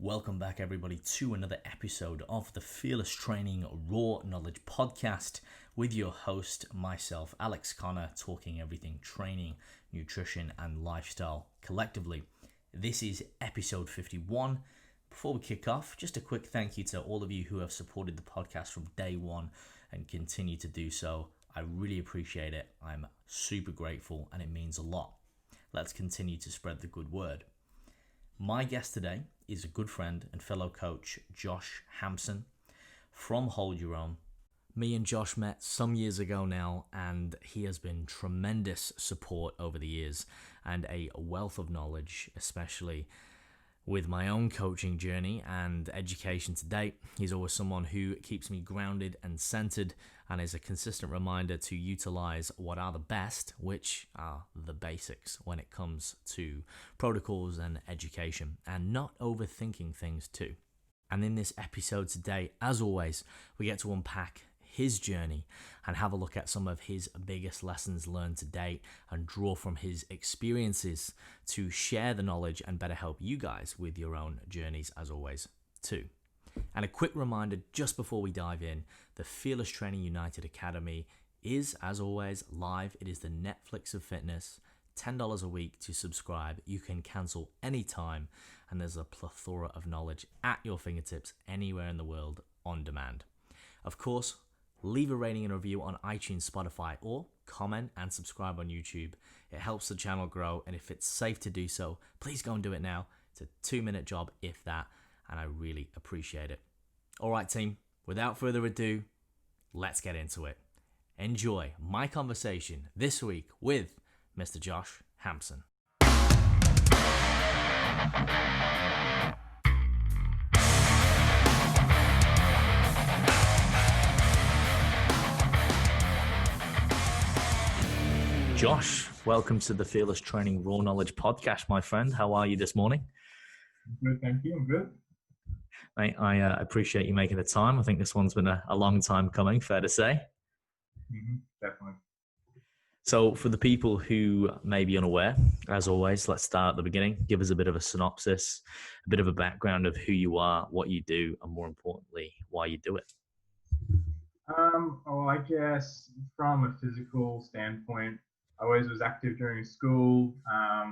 Welcome back, everybody, to another episode of the Fearless Training Raw Knowledge Podcast with your host, myself, Alex Connor, talking everything training, nutrition, and lifestyle collectively. This is episode 51. Before we kick off, just a quick thank you to all of you who have supported the podcast from day one and continue to do so. I really appreciate it. I'm super grateful and it means a lot. Let's continue to spread the good word. My guest today is a good friend and fellow coach, Josh Hampson from Hold Your Own. Me and Josh met some years ago now, and he has been tremendous support over the years and a wealth of knowledge, especially with my own coaching journey and education to date. He's always someone who keeps me grounded and centered and is a consistent reminder to utilize what are the best, which are the basics when it comes to protocols and education, and not overthinking things too. And in this episode today, as always, we get to unpack his journey and have a look at some of his biggest lessons learned to date and draw from his experiences to share the knowledge and better help you guys with your own journeys as always too. And a quick reminder just before we dive in, the Fearless Training United Academy is, as always, live. It is the Netflix of fitness, $10 a week to subscribe. You can cancel anytime, and there's a plethora of knowledge at your fingertips anywhere in the world on demand. Of course, leave a rating and review on iTunes, Spotify, or comment and subscribe on YouTube. It helps the channel grow, and if it's safe to do so, please go and do it now. It's a 2-minute job, if that, and I really appreciate it. All right, team, without further ado, let's get into it. Enjoy my conversation this week with Mr. Josh Hampson. Josh, welcome to the Fearless Training Raw Knowledge Podcast, my friend. How are you this morning? Good, thank you. I'm good. Mate, I appreciate you making the time. I think this one's been a long time coming, fair to say. Definitely. So for the people who may be unaware, as always, let's start at the beginning. Give us a bit of a synopsis, a bit of a background of who you are, what you do, and more importantly, why you do it. I guess from a physical standpoint, I always was active during school. I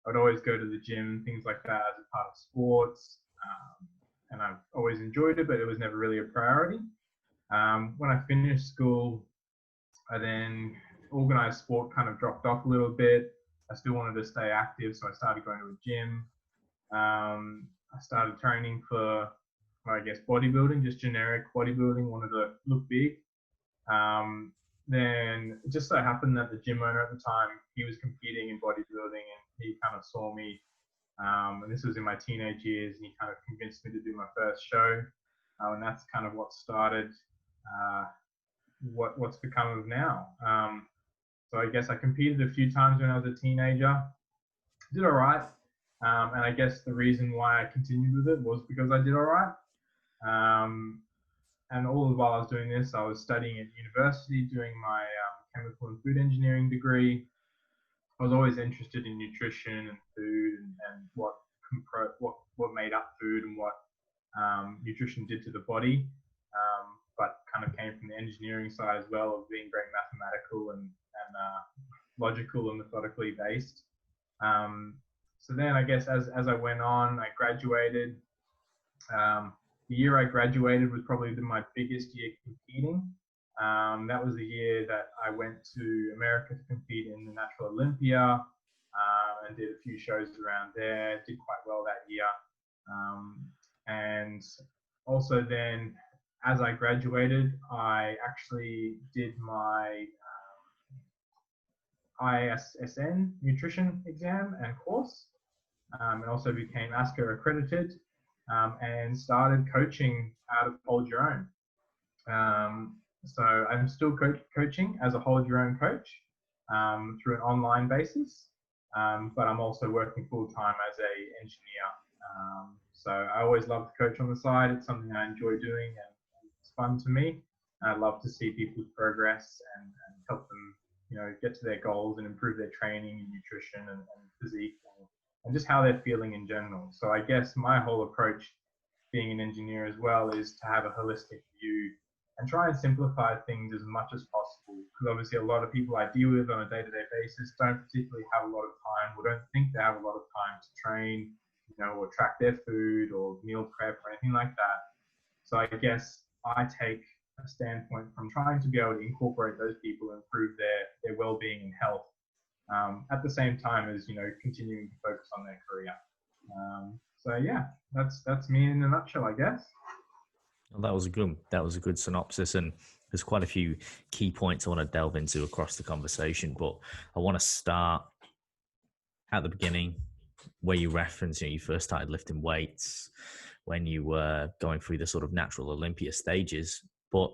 would always go to the gym, things like that as a part of sports. And I've always enjoyed it, but it was never really a priority. When I finished school, I then organized sport kind of dropped off a little bit. I still wanted to stay active, so I started going to a gym. I started training for, bodybuilding, just generic bodybuilding, wanted to look big. Then it just so happened that the gym owner at the time, he was competing in bodybuilding, and he kind of saw me. And this was in my teenage years, and he kind of convinced me to do my first show. And that's kind of what started what's become of now. So I guess I competed a few times when I was a teenager. Did all right. And I guess the reason why I continued with it was because I did all right. And all the while I was doing this, I was studying at university, doing my chemical and food engineering degree. I was always interested in nutrition and food and what made up food and what nutrition did to the body, but kind of came from the engineering side as well, of being very mathematical and logical and methodically based. So then I guess as I went on, I graduated. The year I graduated was probably my biggest year competing. That was the year that I went to America to compete in the Natural Olympia, and did a few shows around there, did quite well that year. And also then, as I graduated, I actually did my ISSN nutrition exam and course, and also became ASCO accredited, and started coaching out of Hold Your Own. So I'm still coaching as a Hold Your Own coach through an online basis, but I'm also working full-time as an engineer. So I always love to coach on the side. It's something I enjoy doing, and it's fun to me. And I love to see people's progress and help them, get to their goals and improve their training and nutrition and physique and just how they're feeling in general. So I guess my whole approach, being an engineer as well, is to have a holistic view and try and simplify things as much as possible. Because obviously, a lot of people I deal with on a day-to-day basis don't particularly have a lot of time, or don't think they have a lot of time to train, or track their food or meal prep or anything like that. So I guess I take a standpoint from trying to be able to incorporate those people and improve their well-being and health, at the same time as continuing to focus on their career. So yeah, that's me in a nutshell, I guess. Well, that was a good synopsis, and there's quite a few key points I want to delve into across the conversation. But I want to start at the beginning, where you reference, you first started lifting weights when you were going through the sort of natural Olympia stages. But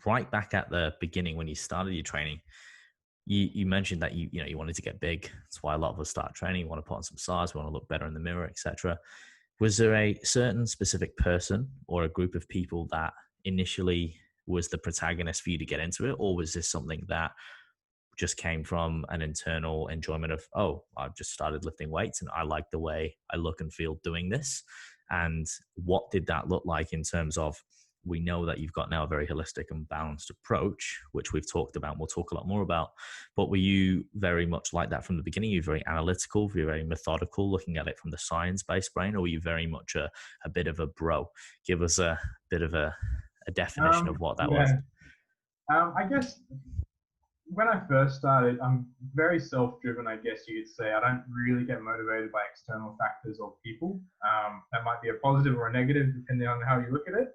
right back at the beginning, when you started your training, you mentioned that you wanted to get big. That's why a lot of us start training. We want to put on some size, we want to look better in the mirror, etc. Was there a certain specific person or a group of people that initially was the protagonist for you to get into it, or was this something that just came from an internal enjoyment of, oh, I've just started lifting weights and I like the way I look and feel doing this? And what did that look like in terms of, we know that you've got now a very holistic and balanced approach, which we've talked about, and we'll talk a lot more about. But were you very much like that from the beginning? Were you very analytical? Were you very methodical, looking at it from the science-based brain? Or were you very much a bit of a bro? Give us a bit of a definition of what that was. Yeah. I guess when I first started, I'm very self-driven, I guess you could say. I don't really get motivated by external factors or people. That might be a positive or a negative, depending on how you look at it.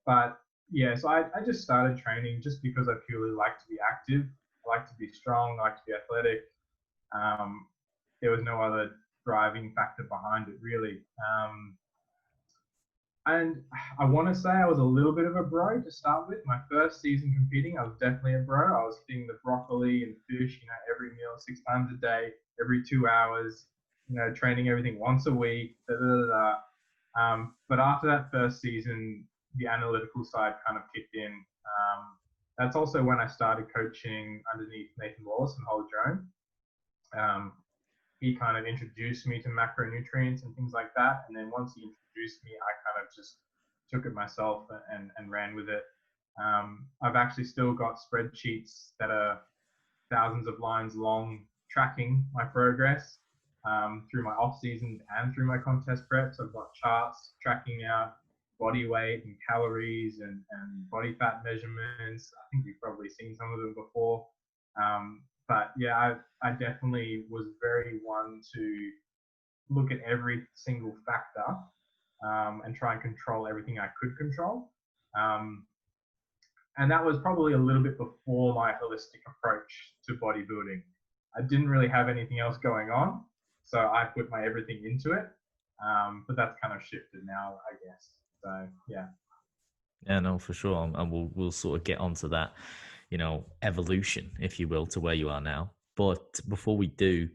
But yeah, so I just started training just because I purely like to be active. I like to be strong. I like to be athletic. There was no other driving factor behind it, really. And I want to say I was a little bit of a bro to start with. My first season competing, I was definitely a bro. I was eating the broccoli and fish, every meal 6 times a day, every 2 hours, training everything once a week. Da, da, da, da. But after that first season, the analytical side kind of kicked in. That's also when I started coaching underneath Nathan Wallace and Holly Joan. He kind of introduced me to macronutrients and things like that. And then once he introduced me, I kind of just took it myself and ran with it. I've actually still got spreadsheets that are thousands of lines long, tracking my progress through my off season and through my contest preps. I've got charts tracking out body weight and calories and body fat measurements. I think you've probably seen some of them before. But yeah, I definitely was very one to look at every single factor and try and control everything I could control. And that was probably a little bit before my holistic approach to bodybuilding. I didn't really have anything else going on, so I put my everything into it. But that's kind of shifted now, I guess. So yeah. Yeah, no, for sure. And we'll sort of get onto that, evolution, if you will, to where you are now. But before we do,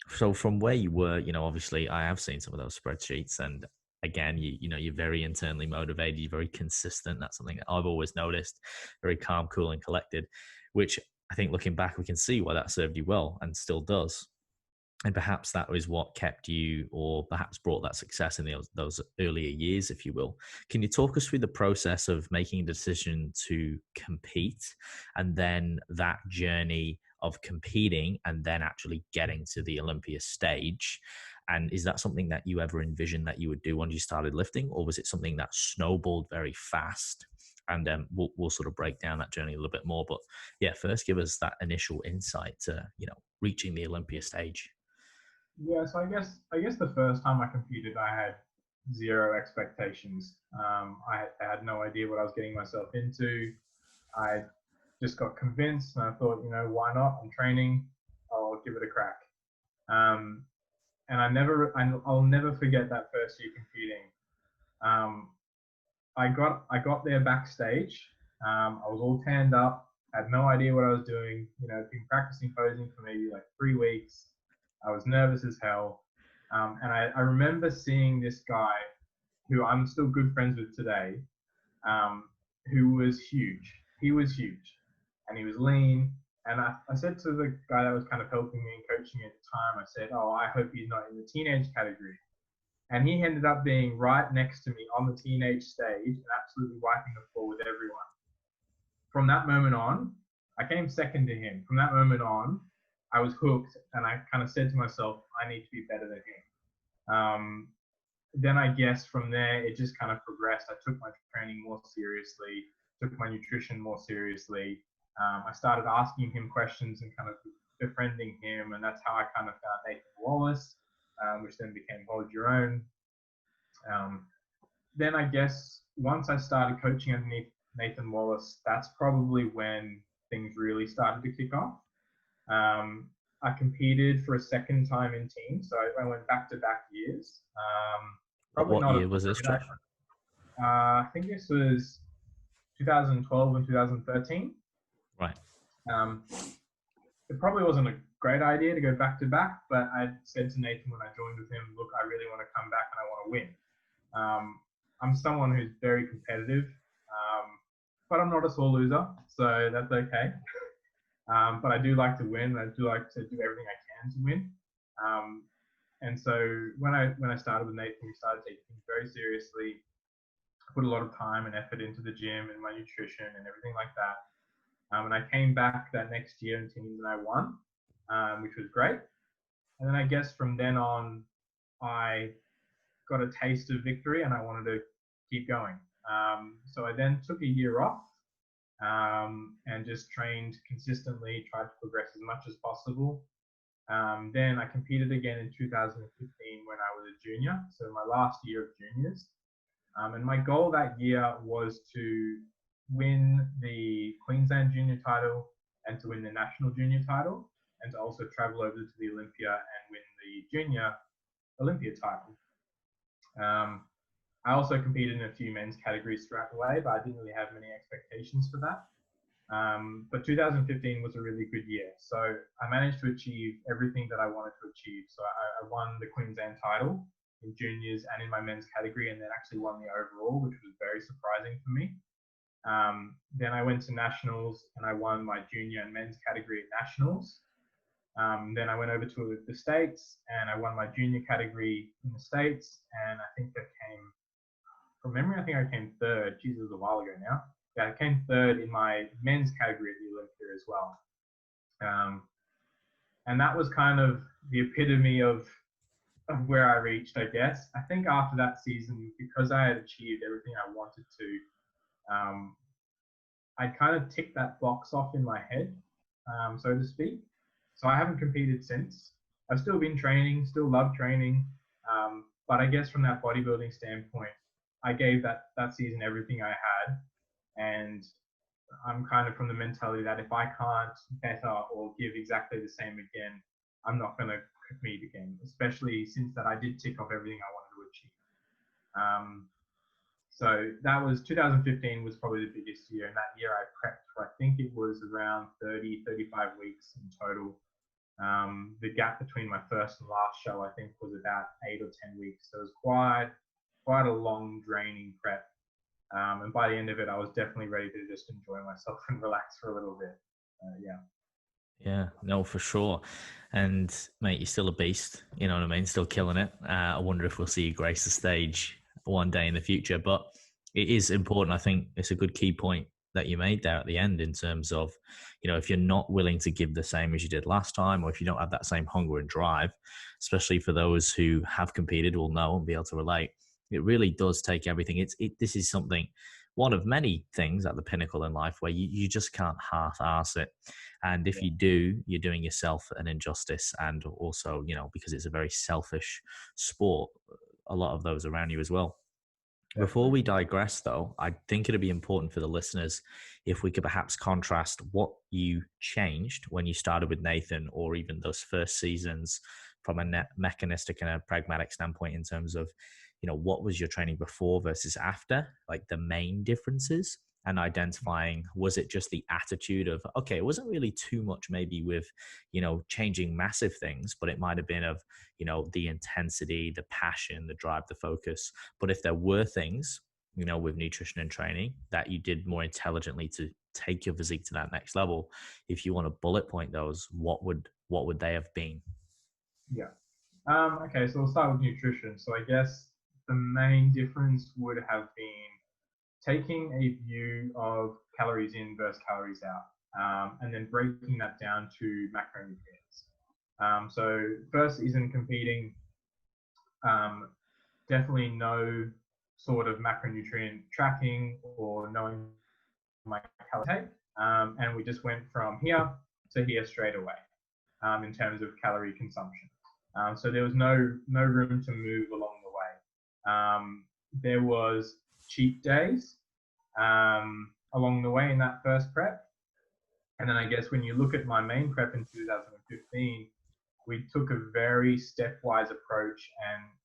so from where you were, obviously I have seen some of those spreadsheets, and again, you're very internally motivated, you're very consistent. That's something that I've always noticed, very calm, cool, and collected, which I think looking back, we can see why that served you well and still does. And perhaps that was what kept you, or perhaps brought that success in those earlier years, if you will. Can you talk us through the process of making a decision to compete, and then that journey of competing and then actually getting to the Olympia stage? And is that something that you ever envisioned that you would do when you started lifting, or was it something that snowballed very fast? And we'll sort of break down that journey a little bit more. But yeah, first give us that initial insight to reaching the Olympia stage. Yeah, so I guess the first time I competed, I had zero expectations. I had no idea what I was getting myself into. I just got convinced, and I thought, why not? I'm training. I'll give it a crack. And I'll never forget that first year competing. I got there backstage. I was all tanned up. Had no idea what I was doing. Been practicing posing for maybe like 3 weeks. I was nervous as hell. And I remember seeing this guy who I'm still good friends with today, who was huge. He was huge. And he was lean, And I said to the guy that was kind of helping me and coaching me at the time, I said, "Oh, I hope he's not in the teenage category." And he ended up being right next to me on the teenage stage and absolutely wiping the floor with everyone. From that moment on, I came second to him. From that moment on, I was hooked, and I kind of said to myself, I need to be better than him. Then I guess from there, it just kind of progressed. I took my training more seriously, took my nutrition more seriously. I started asking him questions and kind of befriending him, and that's how I kind of found Nathan Wallace, which then became Hold Your Own. Then I guess once I started coaching underneath Nathan Wallace, that's probably when things really started to kick off. I competed for a second time in teams, so I went back-to-back years. Probably What not year a was this, Josh? I think this was 2012 and 2013. Right. It probably wasn't a great idea to go back-to-back, but I said to Nathan when I joined with him, look, I really want to come back and I want to win. I'm someone who's very competitive, but I'm not a sore loser, so that's okay. But I do like to win. I do like to do everything I can to win. And so when I started with Nathan, we started taking things very seriously. I put a lot of time and effort into the gym and my nutrition and everything like that. And I came back that next year in teams and I won, which was great. And then I guess from then on, I got a taste of victory and I wanted to keep going. So I then took a year off and just trained consistently, tried to progress as much as possible. Then I competed again in 2015 when I was a junior, so my last year of juniors. And my goal that year was to win the Queensland junior title and to win the national junior title and to also travel over to the Olympia and win the junior Olympia title. I also competed in a few men's categories throughout the way, but I didn't really have many expectations for that. But 2015 was a really good year. So I managed to achieve everything that I wanted to achieve. So I won the Queensland title in juniors and in my men's category, and then actually won the overall, which was very surprising for me. Then I went to nationals and I won my junior and men's category at nationals. Then I went over to the States and I won my junior category in the States. And I think I came, from memory, I think I came third. Jesus, it was a while ago now. Yeah, I came third in my men's category at the Olympia as well. And that was kind of the epitome of where I reached, I guess. I think after that season, because I had achieved everything I wanted to, I'd kind of ticked that box off in my head, so to speak. So I haven't competed since. I've still been training, still love training. But I guess from that bodybuilding standpoint, I gave that season everything I had. And I'm kind of from the mentality that if I can't better or give exactly the same again, I'm not going to compete again, especially since that I did tick off everything I wanted to achieve. So that was 2015 was probably the biggest year. And that year I prepped for, I think it was around 30, 35 weeks in total. The gap between my first and last show, I think, was about 8 or 10 weeks. So it was quite a long, draining prep. And by the end of it, I was definitely ready to just enjoy myself and relax for a little bit. Yeah. Yeah, no, for sure. And mate, you're still a beast. You know what I mean? Still killing it. I wonder if we'll see you grace the stage one day in the future. But it is important. I think it's a good key point that you made there at the end in terms of, you know, if you're not willing to give the same as you did last time, or if you don't have that same hunger and drive, especially for those who have competed, will know and be able to relate. It really does take everything. This is something, one of many things at the pinnacle in life where you just can't half-arse it. And if you do, you're doing yourself an injustice. And also, you know, because it's a very selfish sport, a lot of those around you as well. Definitely. Before we digress, though, I think it'd be important for the listeners if we could perhaps contrast what you changed when you started with Nathan, or even those first seasons from a mechanistic and a pragmatic standpoint in terms of, you know, what was your training before versus after, like the main differences, and identifying, was it just the attitude of, okay, it wasn't really too much maybe with, you know, changing massive things, but it might have been of, you know, the intensity, the passion, the drive, the focus. But if there were things with nutrition and training that you did more intelligently to take your physique to that next level? If you want to bullet point those, what would they have been? Yeah. Okay, so we'll start with nutrition. So I guess the main difference would have been taking a view of calories in versus calories out, and then breaking that down to macronutrients. So first isn't competing, definitely no sort of macronutrient tracking or knowing my calorie intake, and we just went from here to here straight away in terms of calorie consumption. So there was no room to move along the way. There was cheat days along the way in that first prep. And then I guess when you look at my main prep in 2015, we took a very stepwise approach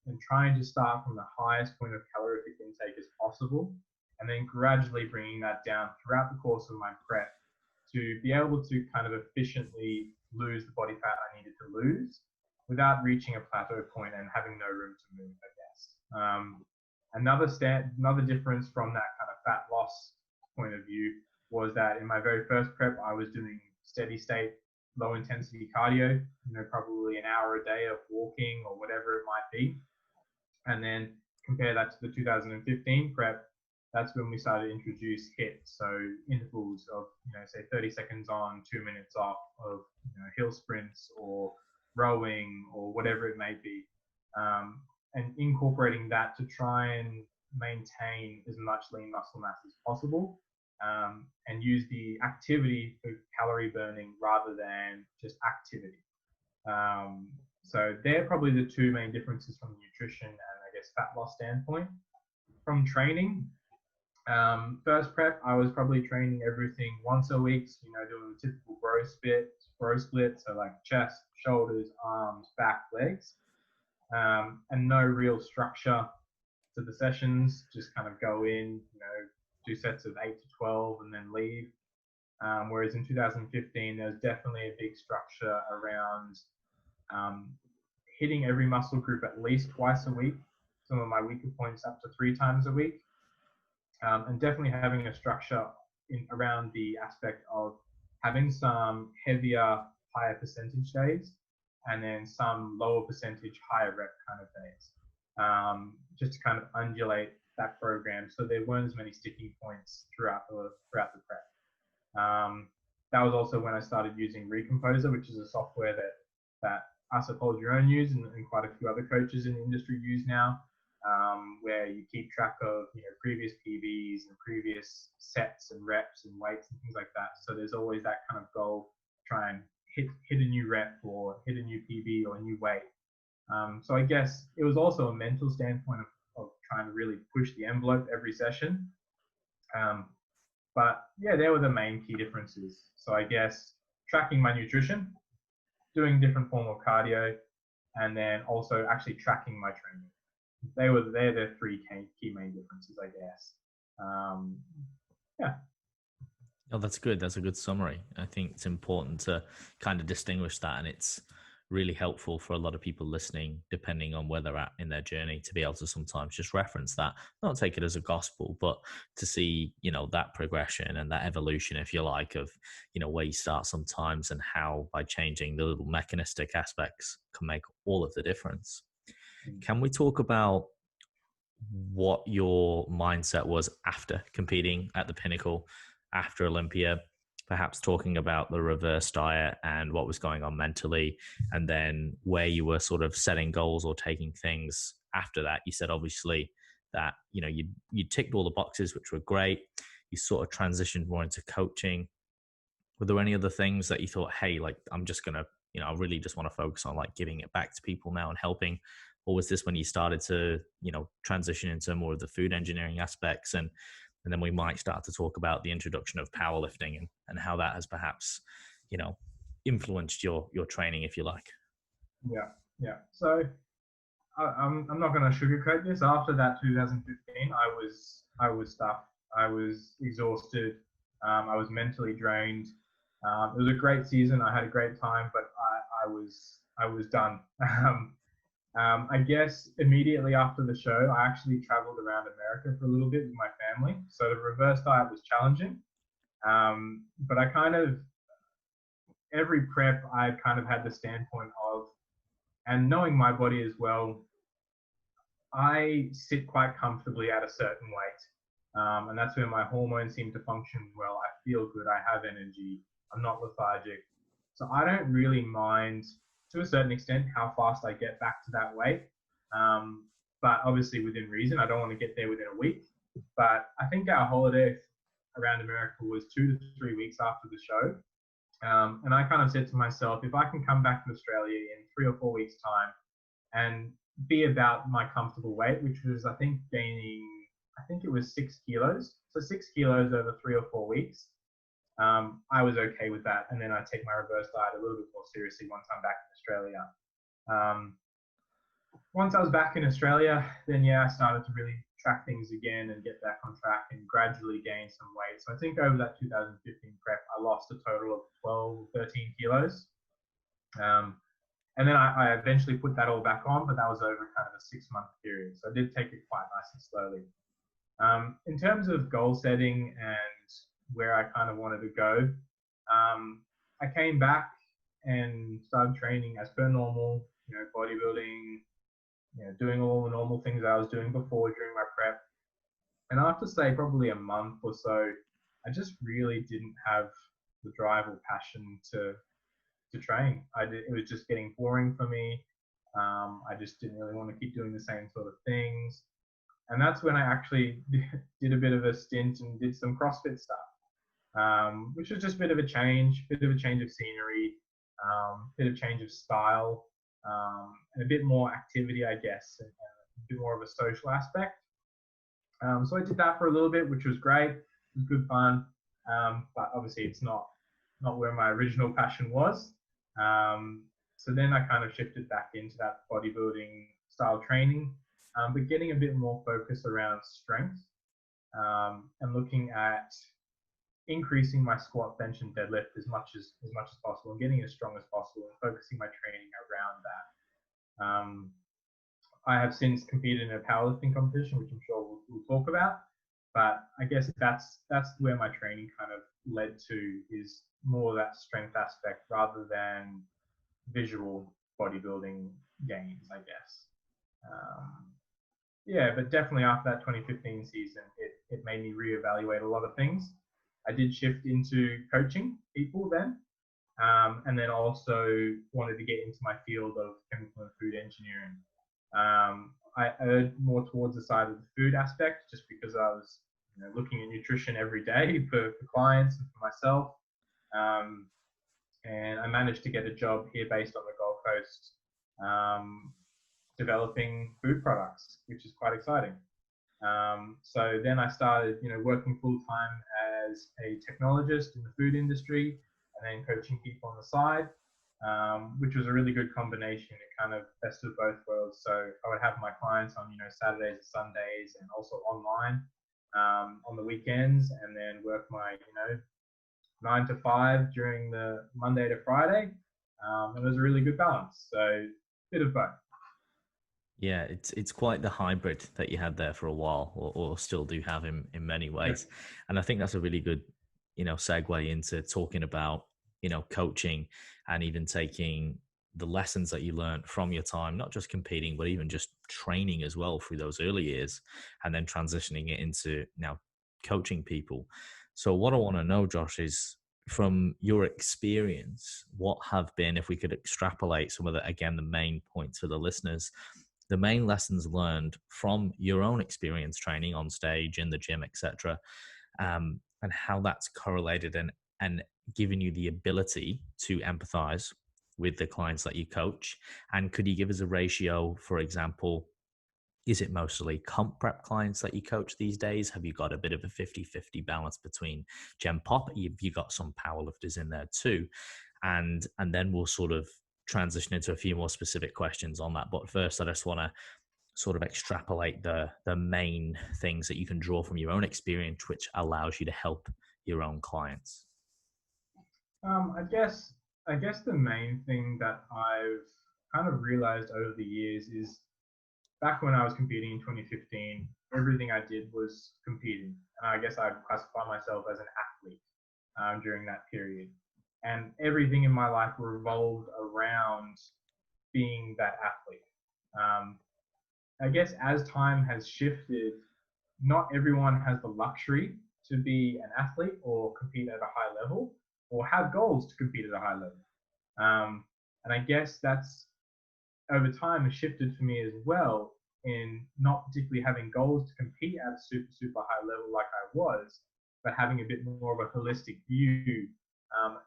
and trying to start from the highest point of calorific intake as possible, and then gradually bringing that down throughout the course of my prep to be able to kind of efficiently lose the body fat I needed to lose without reaching a plateau point and having no room to move, I guess. Another difference from that kind of fat loss point of view was that in my very first prep, I was doing steady state, low intensity cardio, probably an hour a day of walking or whatever it might be. And then compare that to the 2015 prep, that's when we started to introduce HIIT. So intervals of, say 30 seconds on, 2 minutes off of, hill sprints or rowing or whatever it may be. And incorporating that to try and maintain as much lean muscle mass as possible, and use the activity for calorie burning rather than just activity. So they're probably the two main differences from nutrition and I guess fat loss standpoint. From training, first prep, I was probably training everything once a week, doing the typical bro split, so like chest, shoulders, arms, back, legs, and no real structure to the sessions, just kind of go in, 2 sets of 8 to 12 and then leave. Whereas in 2015, there's definitely a big structure around hitting every muscle group at least twice a week, some of my weaker points up to 3 times a week, and definitely having a structure around the aspect of having some heavier, higher percentage days, and then some lower percentage, higher rep kind of days, just to kind of undulate that program so there weren't as many sticking points throughout the prep. That was also when I started using Recomposer, which is a software that us at Hold Your Own use and quite a few other coaches in the industry use now, where you keep track of previous PBs and previous sets and reps and weights and things like that. So there's always that kind of goal, try and hit a new rep or hit a new PB or a new weight. So I guess it was also a mental standpoint of trying to really push the envelope every session. But yeah, they were the main key differences. So I guess tracking my nutrition, doing different form of cardio, and then also actually tracking my training. They're the 3 key main differences, I guess. Yeah. Oh, that's good. That's a good summary. I think it's important to kind of distinguish that, and it's really helpful for a lot of people listening, depending on where they're at in their journey, to be able to sometimes just reference that, not take it as a gospel, but to see, that progression and that evolution, if you like, of, where you start sometimes and how by changing the little mechanistic aspects can make all of the difference. Can we talk about what your mindset was after competing at the pinnacle, after Olympia, perhaps talking about the reverse diet and what was going on mentally, and then where you were sort of setting goals or taking things after that? You said obviously that you ticked all the boxes, which were great. You sort of transitioned more into coaching. Were there any other things that you thought, hey, like I'm just gonna, I really just want to focus on like giving it back to people now and helping? Or was this when you started to, transition into more of the food engineering aspects? And then we might start to talk about the introduction of powerlifting and how that has perhaps, influenced your training, if you like. Yeah. So I'm not going to sugarcoat this. After that 2015, I was stuffed. I was exhausted. I was mentally drained. It was a great season. I had a great time, but I was done. I guess immediately after the show, I actually traveled around America for a little bit with my family. So the reverse diet was challenging. But I kind of, every prep, I kind of had the standpoint of, and knowing my body as well, I sit quite comfortably at a certain weight. And that's where my hormones seem to function well. I feel good. I have energy. I'm not lethargic. So I don't really mind, to a certain extent, how fast I get back to that weight. Um, but obviously within reason, I don't want to get there within a week. But I think our holiday around America was 2 to 3 weeks after the show. And I kind of said to myself, if I can come back to Australia in 3 or 4 weeks' time and be about my comfortable weight, which was, I think, gaining, I think it was 6 kilos. So 6 kilos over 3 or 4 weeks. I was okay with that. And then I take my reverse diet a little bit more seriously once I'm back in Australia. Um, Once I was back in Australia, then yeah, I started to really track things again and get back on track and gradually gain some weight. So I think over that 2015 prep, I lost a total of 12, 13 kilos. Um, and then I eventually put that all back on, but that was over kind of a 6 month period. So I did take it quite nice and slowly. In terms of goal setting and where I kind of wanted to go, I came back and started training as per normal, bodybuilding, doing all the normal things I was doing before during my prep. And after, say, probably a month or so, I just really didn't have the drive or passion to train. It was just getting boring for me. I just didn't really want to keep doing the same sort of things. And that's when I actually did a bit of a stint and did some CrossFit stuff, which was just a bit of a change of scenery, bit of change of style, and a bit more activity, I guess, and a bit more of a social aspect. So I did that for a little bit, which was great. It was good fun, but obviously it's not where my original passion was. So then I kind of shifted back into that bodybuilding style training, but getting a bit more focus around strength, and looking at increasing my squat, bench, and deadlift as much as possible, and getting as strong as possible, and focusing my training around that. I have since competed in a powerlifting competition, which I'm sure we'll talk about. But I guess that's where my training kind of led to, is more that strength aspect rather than visual bodybuilding gains, I guess. Yeah, but definitely after that 2015 season, it made me reevaluate a lot of things. I did shift into coaching people then, and then also wanted to get into my field of chemical and food engineering. I erred more towards the side of the food aspect, just because I was looking at nutrition every day for clients and for myself. And I managed to get a job here based on the Gold Coast, developing food products, which is quite exciting. So then I started, working full time as a technologist in the food industry, and then coaching people on the side, which was a really good combination. It kind of best of both worlds. So I would have my clients on, Saturdays and Sundays, and also online on the weekends, and then work my, 9 to 5 during the Monday to Friday. It was a really good balance. So bit of both. Yeah, it's quite the hybrid that you had there for a while, or still do have in many ways. Yeah. And I think that's a really good, segue into talking about, coaching, and even taking the lessons that you learned from your time, not just competing, but even just training as well through those early years, and then transitioning it into now coaching people. So what I want to know, Josh, is from your experience, what have been, if we could extrapolate some of the, again, the main points for the listeners, the main lessons learned from your own experience training on stage, in the gym, etc., and how that's correlated and given you the ability to empathize with the clients that you coach. And could you give us a ratio, for example? Is it mostly comp prep clients that you coach these days? Have you got a bit of a 50-50 balance between Gen Pop? You got some powerlifters in there too. And then we'll sort of transition into a few more specific questions on that. But first, I just want to sort of extrapolate the main things that you can draw from your own experience, which allows you to help your own clients. I guess the main thing that I've kind of realized over the years is back when I was competing in 2015, everything I did was competing. And I guess I'd classify myself as an athlete during that period. And everything in my life revolved around being that athlete. Um, I guess as time has shifted, not everyone has the luxury to be an athlete or compete at a high level or have goals to compete at a high level. And I guess that's over time has shifted for me as well in not particularly having goals to compete at a super high level like I was, but having a bit more of a holistic view.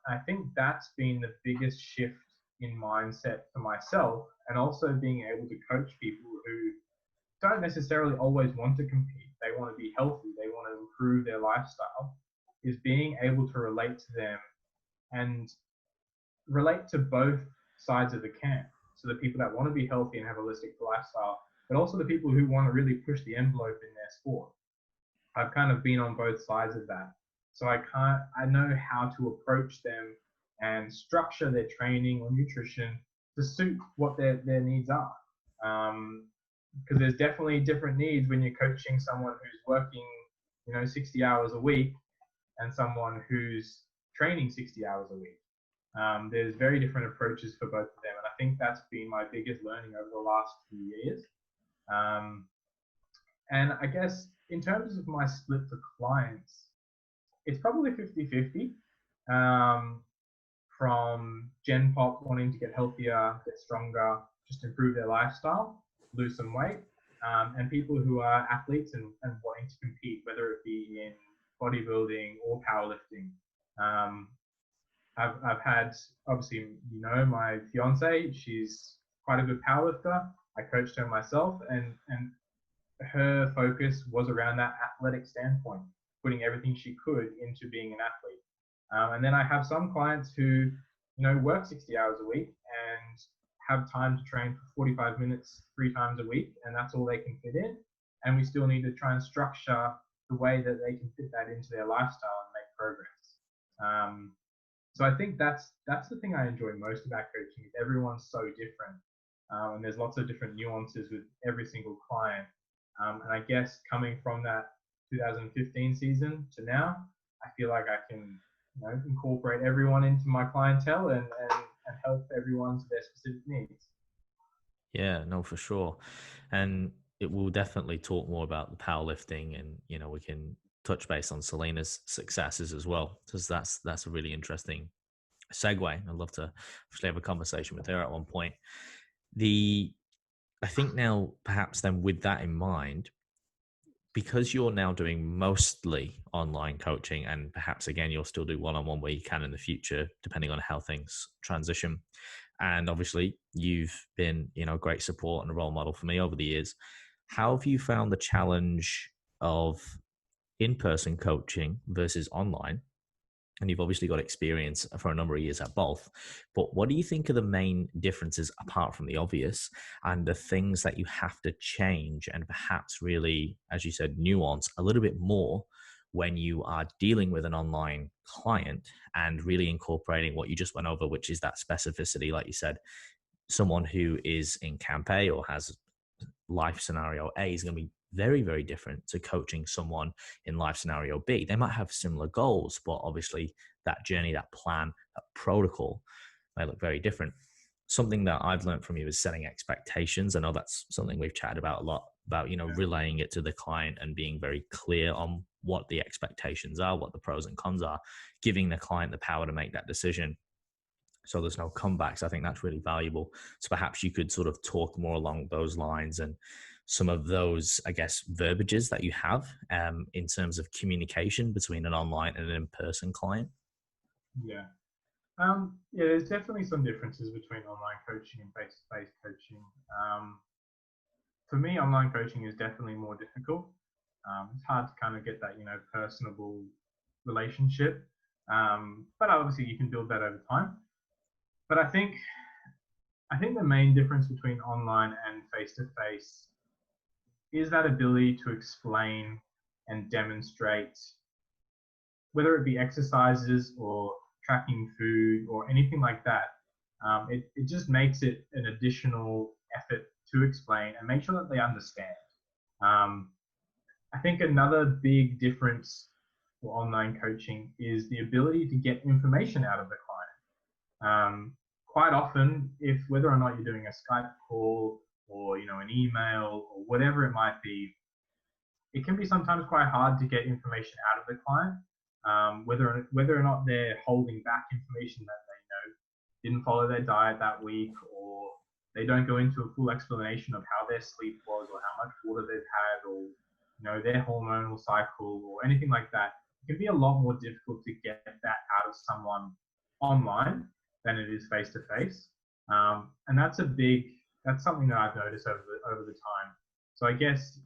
I think that's been the biggest shift in mindset for myself, and also being able to coach people who don't necessarily always want to compete. They want to be healthy, they want to improve their lifestyle, is being able to relate to them and relate to both sides of the camp. So the people that want to be healthy and have a holistic lifestyle, but also the people who want to really push the envelope in their sport. I've kind of been on both sides of that. So I know how to approach them and structure their training or nutrition to suit what their needs are. Because there's definitely different needs when you're coaching someone who's working, 60 hours a week and someone who's training 60 hours a week. There's very different approaches for both of them. And I think that's been my biggest learning over the last few years. And I guess in terms of my split for clients, it's probably 50-50. From Gen Pop wanting to get healthier, get stronger, just improve their lifestyle, lose some weight, and people who are athletes and wanting to compete, whether it be in bodybuilding or powerlifting. I've had, obviously, my fiance, she's quite a good powerlifter. I coached her myself, and her focus was around that athletic standpoint, putting everything she could into being an athlete. And then I have some clients who, work 60 hours a week and have time to train for 45 minutes 3 times a week, and that's all they can fit in. And we still need to try and structure the way that they can fit that into their lifestyle and make progress. So I think that's the thing I enjoy most about coaching. Everyone's so different, and there's lots of different nuances with every single client. And I guess coming from that 2015 season to now, I feel like I can incorporate everyone into my clientele and help everyone to their specific needs. Yeah, no, for sure. And it will definitely talk more about the powerlifting, and we can touch base on Selena's successes as well, because that's a really interesting segue. I'd love to actually have a conversation with her at one point. I think now, perhaps then with that in mind, because you're now doing mostly online coaching, and perhaps again you'll still do one-on-one where you can in the future, depending on how things transition. And obviously you've been, great support and a role model for me over the years. How have you found the challenge of in-person coaching versus online? And you've obviously got experience for a number of years at both, but what do you think are the main differences, apart from the obvious, and the things that you have to change and perhaps really, as you said, nuance a little bit more when you are dealing with an online client and really incorporating what you just went over, which is that specificity, like you said, someone who is in Camp A or has life scenario A is going to be very, very different to coaching someone in life scenario B. They might have similar goals, but obviously that journey, that plan, that protocol may look very different. Something that I've learned from you is setting expectations. I know that's something we've chatted about a lot, about, relaying it to the client and being very clear on what the expectations are, what the pros and cons are, giving the client the power to make that decision, so there's no comebacks. I think that's really valuable. So perhaps you could sort of talk more along those lines and some of those, I guess, verbiages that you have in terms of communication between an online and an in-person client. Yeah. There's definitely some differences between online coaching and face-to-face coaching. For me, online coaching is definitely more difficult. It's hard to kind of get that, personable relationship. But obviously you can build that over time. But I think the main difference between online and face-to-face is that ability to explain and demonstrate, whether it be exercises or tracking food or anything like that, it just makes it an additional effort to explain and make sure that they understand. Um, I think another big difference for online coaching is the ability to get information out of the client. Quite often, if whether or not you're doing a Skype call or an email or whatever it might be, it can be sometimes quite hard to get information out of the client, whether or not they're holding back information that they didn't follow their diet that week, or they don't go into a full explanation of how their sleep was or how much water they've had, or their hormonal cycle or anything like that. It can be a lot more difficult to get that out of someone online than it is face to face, and that's something that I've noticed over the time. So I guess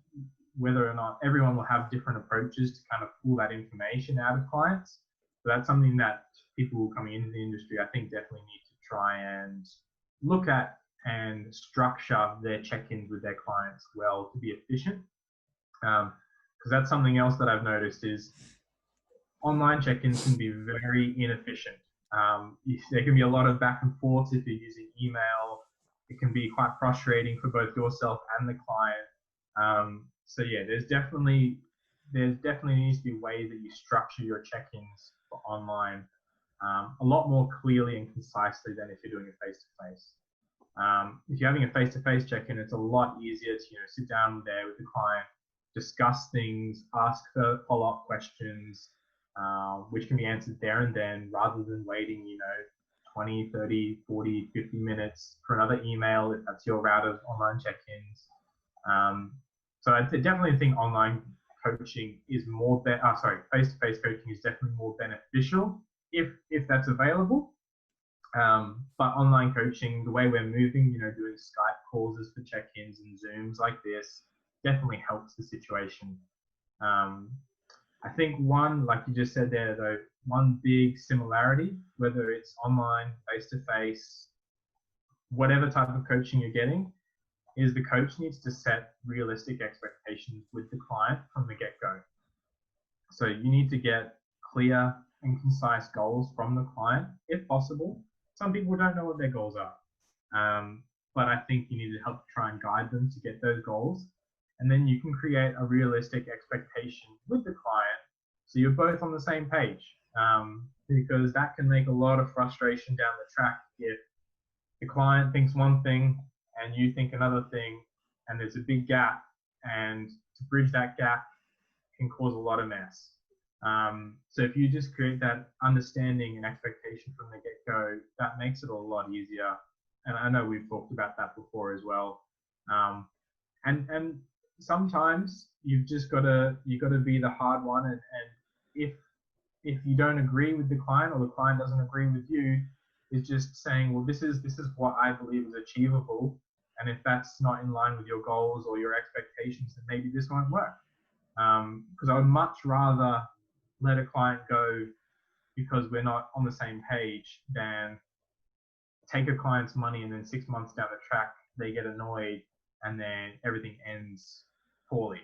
whether or not everyone will have different approaches to kind of pull that information out of clients, so that's something that people coming into the industry, I think, definitely need to try and look at and structure their check-ins with their clients well to be efficient. Because that's something else that I've noticed is online check-ins can be very inefficient. There can be a lot of back and forth if you're using email. It can be quite frustrating for both yourself and the client. So yeah, there's definitely needs to be ways that you structure your check-ins for online a lot more clearly and concisely than if you're doing a face-to-face. If you're having a face-to-face check-in, it's a lot easier to sit down there with the client, discuss things, ask for follow-up questions, which can be answered there and then, rather than waiting 20, 30, 40, 50 minutes for another email if that's your route of online check-ins. So I definitely think online coaching is face-to-face coaching is definitely more beneficial if that's available. But online coaching, the way we're moving, doing Skype calls for check-ins and Zooms like this, definitely helps the situation. I think one, like you just said there, though, one big similarity, whether it's online, face-to-face, whatever type of coaching you're getting, is the coach needs to set realistic expectations with the client from the get-go. So you need to get clear and concise goals from the client, if possible. Some people don't know what their goals are, but I think you need to help try and guide them to get those goals. And then you can create a realistic expectation with the client so you're both on the same page, because that can make a lot of frustration down the track if the client thinks one thing and you think another thing, and there's a big gap, and to bridge that gap can cause a lot of mess. So if you just create that understanding and expectation from the get-go, that makes it a lot easier. And I know we've talked about that before as well. And sometimes you've got to be the hard one. And if you don't agree with the client, or the client doesn't agree with you, is just saying, well, this is what I believe is achievable. And if that's not in line with your goals or your expectations, then maybe this won't work. Because I would much rather let a client go because we're not on the same page than take a client's money and then 6 months down the track they get annoyed and then everything ends poorly.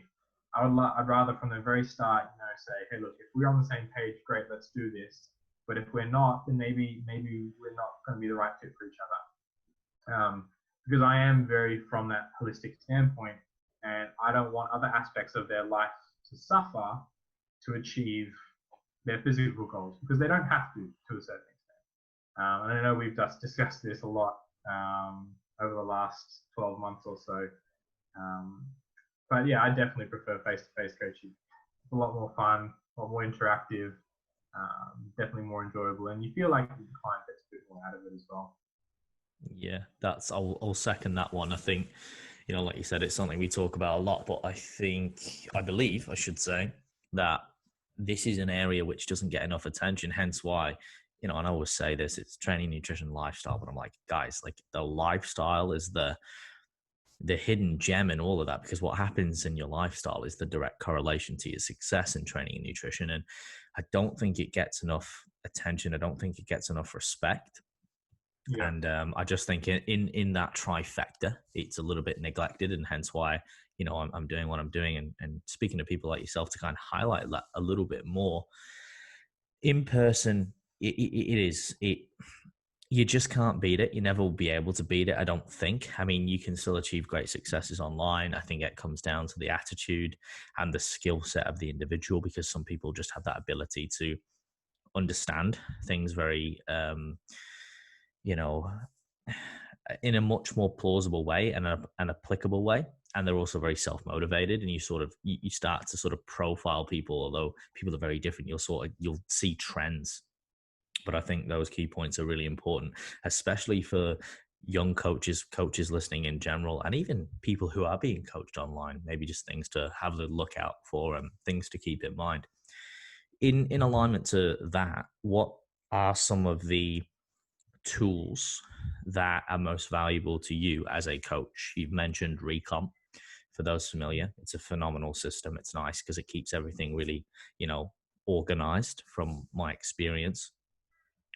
I'd rather from the very start, say, hey, look, if we're on the same page, great, let's do this. But if we're not, then maybe we're not going to be the right fit for each other. Because I am very from that holistic standpoint, and I don't want other aspects of their life to suffer to achieve their physical goals, because they don't have to a certain extent. And I know we've just discussed this a lot over the last 12 months or so. But yeah, I definitely prefer face-to-face coaching. It's a lot more fun, a lot more interactive, definitely more enjoyable, and you feel like the client gets a bit more out of it as well. Yeah, I'll second that one. I think, like you said, it's something we talk about a lot, but I believe I should say that this is an area which doesn't get enough attention, hence why, and I always say this, it's training, nutrition, lifestyle, but I'm like, guys, like the lifestyle is the hidden gem in all of that, because what happens in your lifestyle is the direct correlation to your success in training and nutrition. And I don't think it gets enough attention. I don't think it gets enough respect. Yeah. And I just think in that trifecta, it's a little bit neglected, and hence why, I'm doing what I'm doing, and speaking to people like yourself to kind of highlight that a little bit more. In person, You just can't beat it. You never will be able to beat it, I don't think. I mean, you can still achieve great successes online. I think it comes down to the attitude and the skill set of the individual, because some people just have that ability to understand things very, you know, in a much more plausible way and an applicable way. And they're also very self-motivated, and you start to sort of profile people. Although people are very different, you'll see trends. But I think those key points are really important, especially for young coaches listening in general, and even people who are being coached online. Maybe just things to have a look out for, and things to keep in mind. In alignment to that, what are some of the tools that are most valuable to you as a coach? You've mentioned Recomp. For those familiar, it's a phenomenal system. It's nice because it keeps everything really, organized from my experience.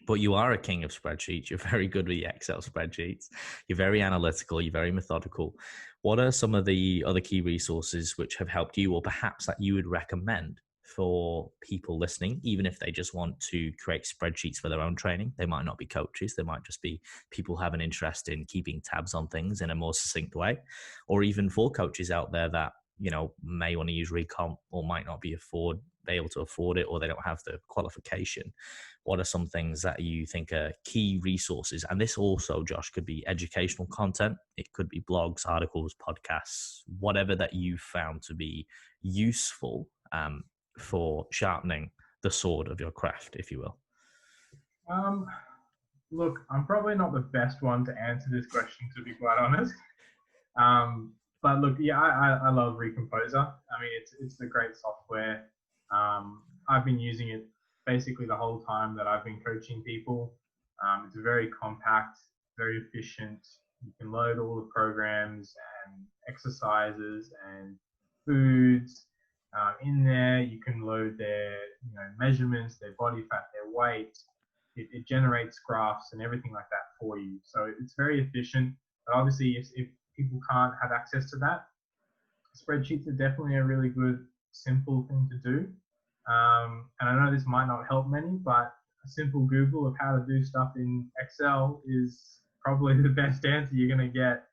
But you are a king of spreadsheets. You're very good with the Excel spreadsheets. You're very analytical. You're very methodical. What are some of the other key resources which have helped you, or perhaps that you would recommend for people listening, even if they just want to create spreadsheets for their own training? They might not be coaches. They might just be people who have an interest in keeping tabs on things in a more succinct way, or even for coaches out there that, may want to use Recomp or might not be able to afford it, or they don't have the qualification. What are some things that you think are key resources? And this also, Josh, could be educational content. It could be blogs, articles, podcasts, whatever that you found to be useful for sharpening the sword of your craft, if you will. Look, I'm probably not the best one to answer this question, to be quite honest. But look, yeah, I love Recomposer. I mean, it's a great software. I've been using it basically the whole time that I've been coaching people. It's very compact, very efficient. You can load all the programs and exercises and foods in there. You can load their measurements, their body fat, their weight. It generates graphs and everything like that for you. So it's very efficient. But obviously, if people can't have access to that, spreadsheets are definitely a really good, simple thing to do. And I know this might not help many, but a simple Google of how to do stuff in Excel is probably the best answer you're going to get.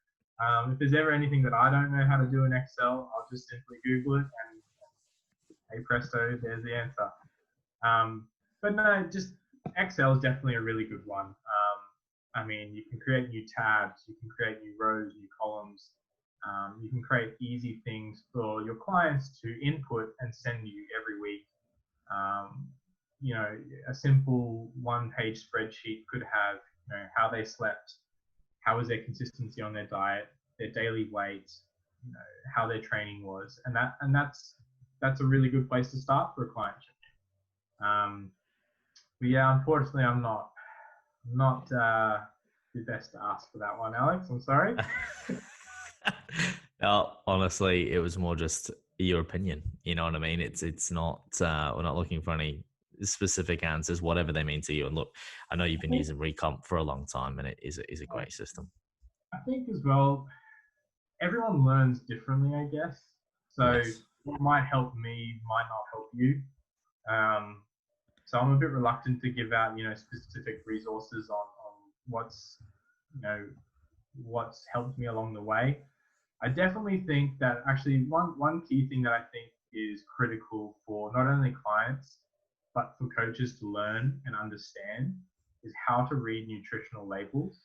If there's ever anything that I don't know how to do in Excel, I'll just simply Google it and hey presto, there's the answer. But no, just Excel is definitely a really good one. I mean, you can create new tabs, you can create new rows, new columns. You can create easy things for your clients to input and send you every week. A simple one-page spreadsheet could have how they slept, how was their consistency on their diet, their daily weight, how their training was, and that's a really good place to start for a client. But yeah, unfortunately, I'm not the best to ask for that one, Alex. I'm sorry. No, honestly, it was more just your opinion. You know what I mean? It's not. We're not looking for any specific answers, whatever they mean to you. And look, I know you've been using Recomp for a long time, and it is a great system. I think as well, everyone learns differently, I guess. So Yes. what might help me might not help you. So I'm a bit reluctant to give out, specific resources on what's helped me along the way. I definitely think that actually one key thing that I think is critical for not only clients but for coaches to learn and understand is how to read nutritional labels.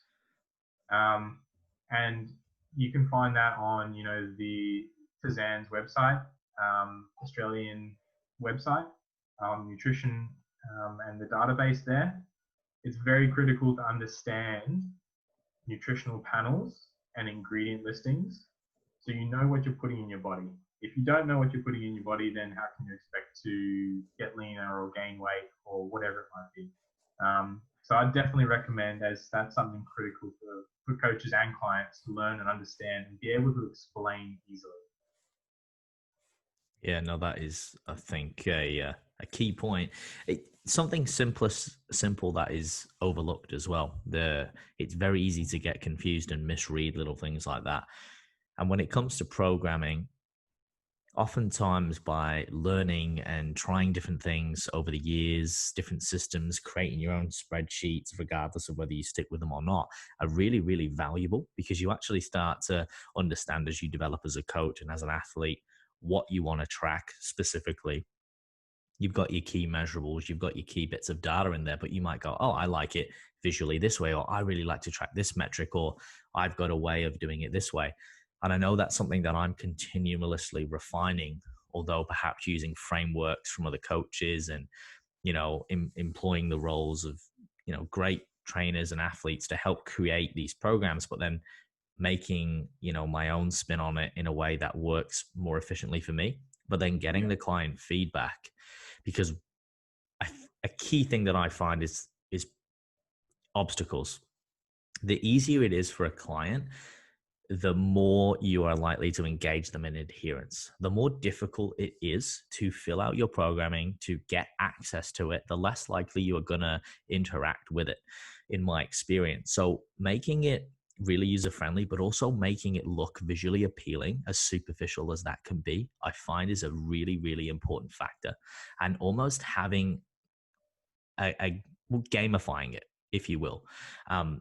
And you can find that on the Fazan's website, Australian website, nutrition and the database there. It's very critical to understand nutritional panels and ingredient listings so you know what you're putting in your body. If you don't know what you're putting in your body, then how can you expect to get leaner or gain weight or whatever it might be? So I definitely recommend, as that's something critical for coaches and clients to learn and understand and be able to explain easily. Yeah, no, that is, I think, a key point. Something simple that is overlooked as well. It's very easy to get confused and misread little things like that. And when it comes to programming, oftentimes by learning and trying different things over the years, different systems, creating your own spreadsheets, regardless of whether you stick with them or not, are really, really valuable, because you actually start to understand as you develop as a coach and as an athlete what you want to track specifically. You've got your key measurables, you've got your key bits of data in there, but you might go, oh, I like it visually this way, or I really like to track this metric, or I've got a way of doing it this way. And I know that's something that I'm continuously refining, although perhaps using frameworks from other coaches and, employing the roles of, great trainers and athletes to help create these programs, but then making, my own spin on it in a way that works more efficiently for me, but then getting Yeah. the client feedback. Because a key thing that I find is obstacles. The easier it is for a client, the more you are likely to engage them in adherence. The more difficult it is to fill out your programming, to get access to it, the less likely you are going to interact with it, in my experience. So making it really user friendly, but also making it look visually appealing, as superficial as that can be, I find is a really, really important factor. And almost having gamifying it, if you will,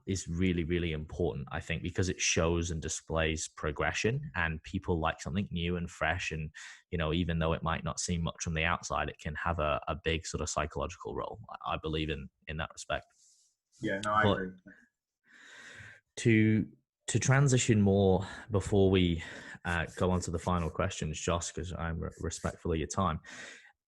is really, really important, I think, because it shows and displays progression, and people like something new and fresh. And, even though it might not seem much from the outside, it can have a big sort of psychological role, I believe, in that respect. Yeah, no, I But agree. to to transition more before we go on to the final questions, Josh, because I'm respectful of your time,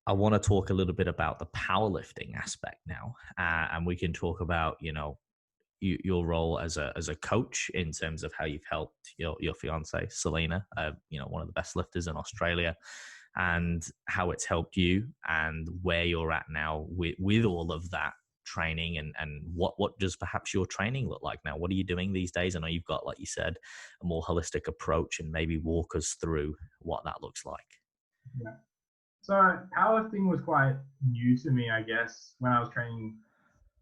I want to talk a little bit about the powerlifting aspect now, and we can talk about your role as a coach in terms of how you've helped your fiance Selena, one of the best lifters in Australia, and how it's helped you, and where you're at now with all of that training, and what does perhaps your training look like now? What are you doing these days? I know you've got, like you said, a more holistic approach, and maybe walk us through what that looks like. Yeah. So powerlifting was quite new to me, I guess. When I was training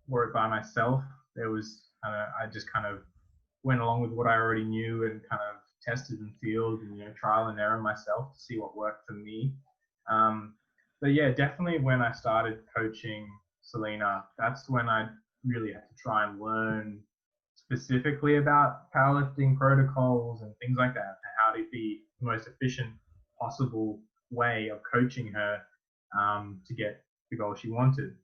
for it by myself, there was I just kind of went along with what I already knew and kind of tested and field and trial and error myself to see what worked for me. Um, but yeah, definitely when I started coaching Selena, that's when I really had to try and learn specifically about powerlifting protocols and things like that, and how to be the most efficient possible way of coaching her to get the goal she wanted.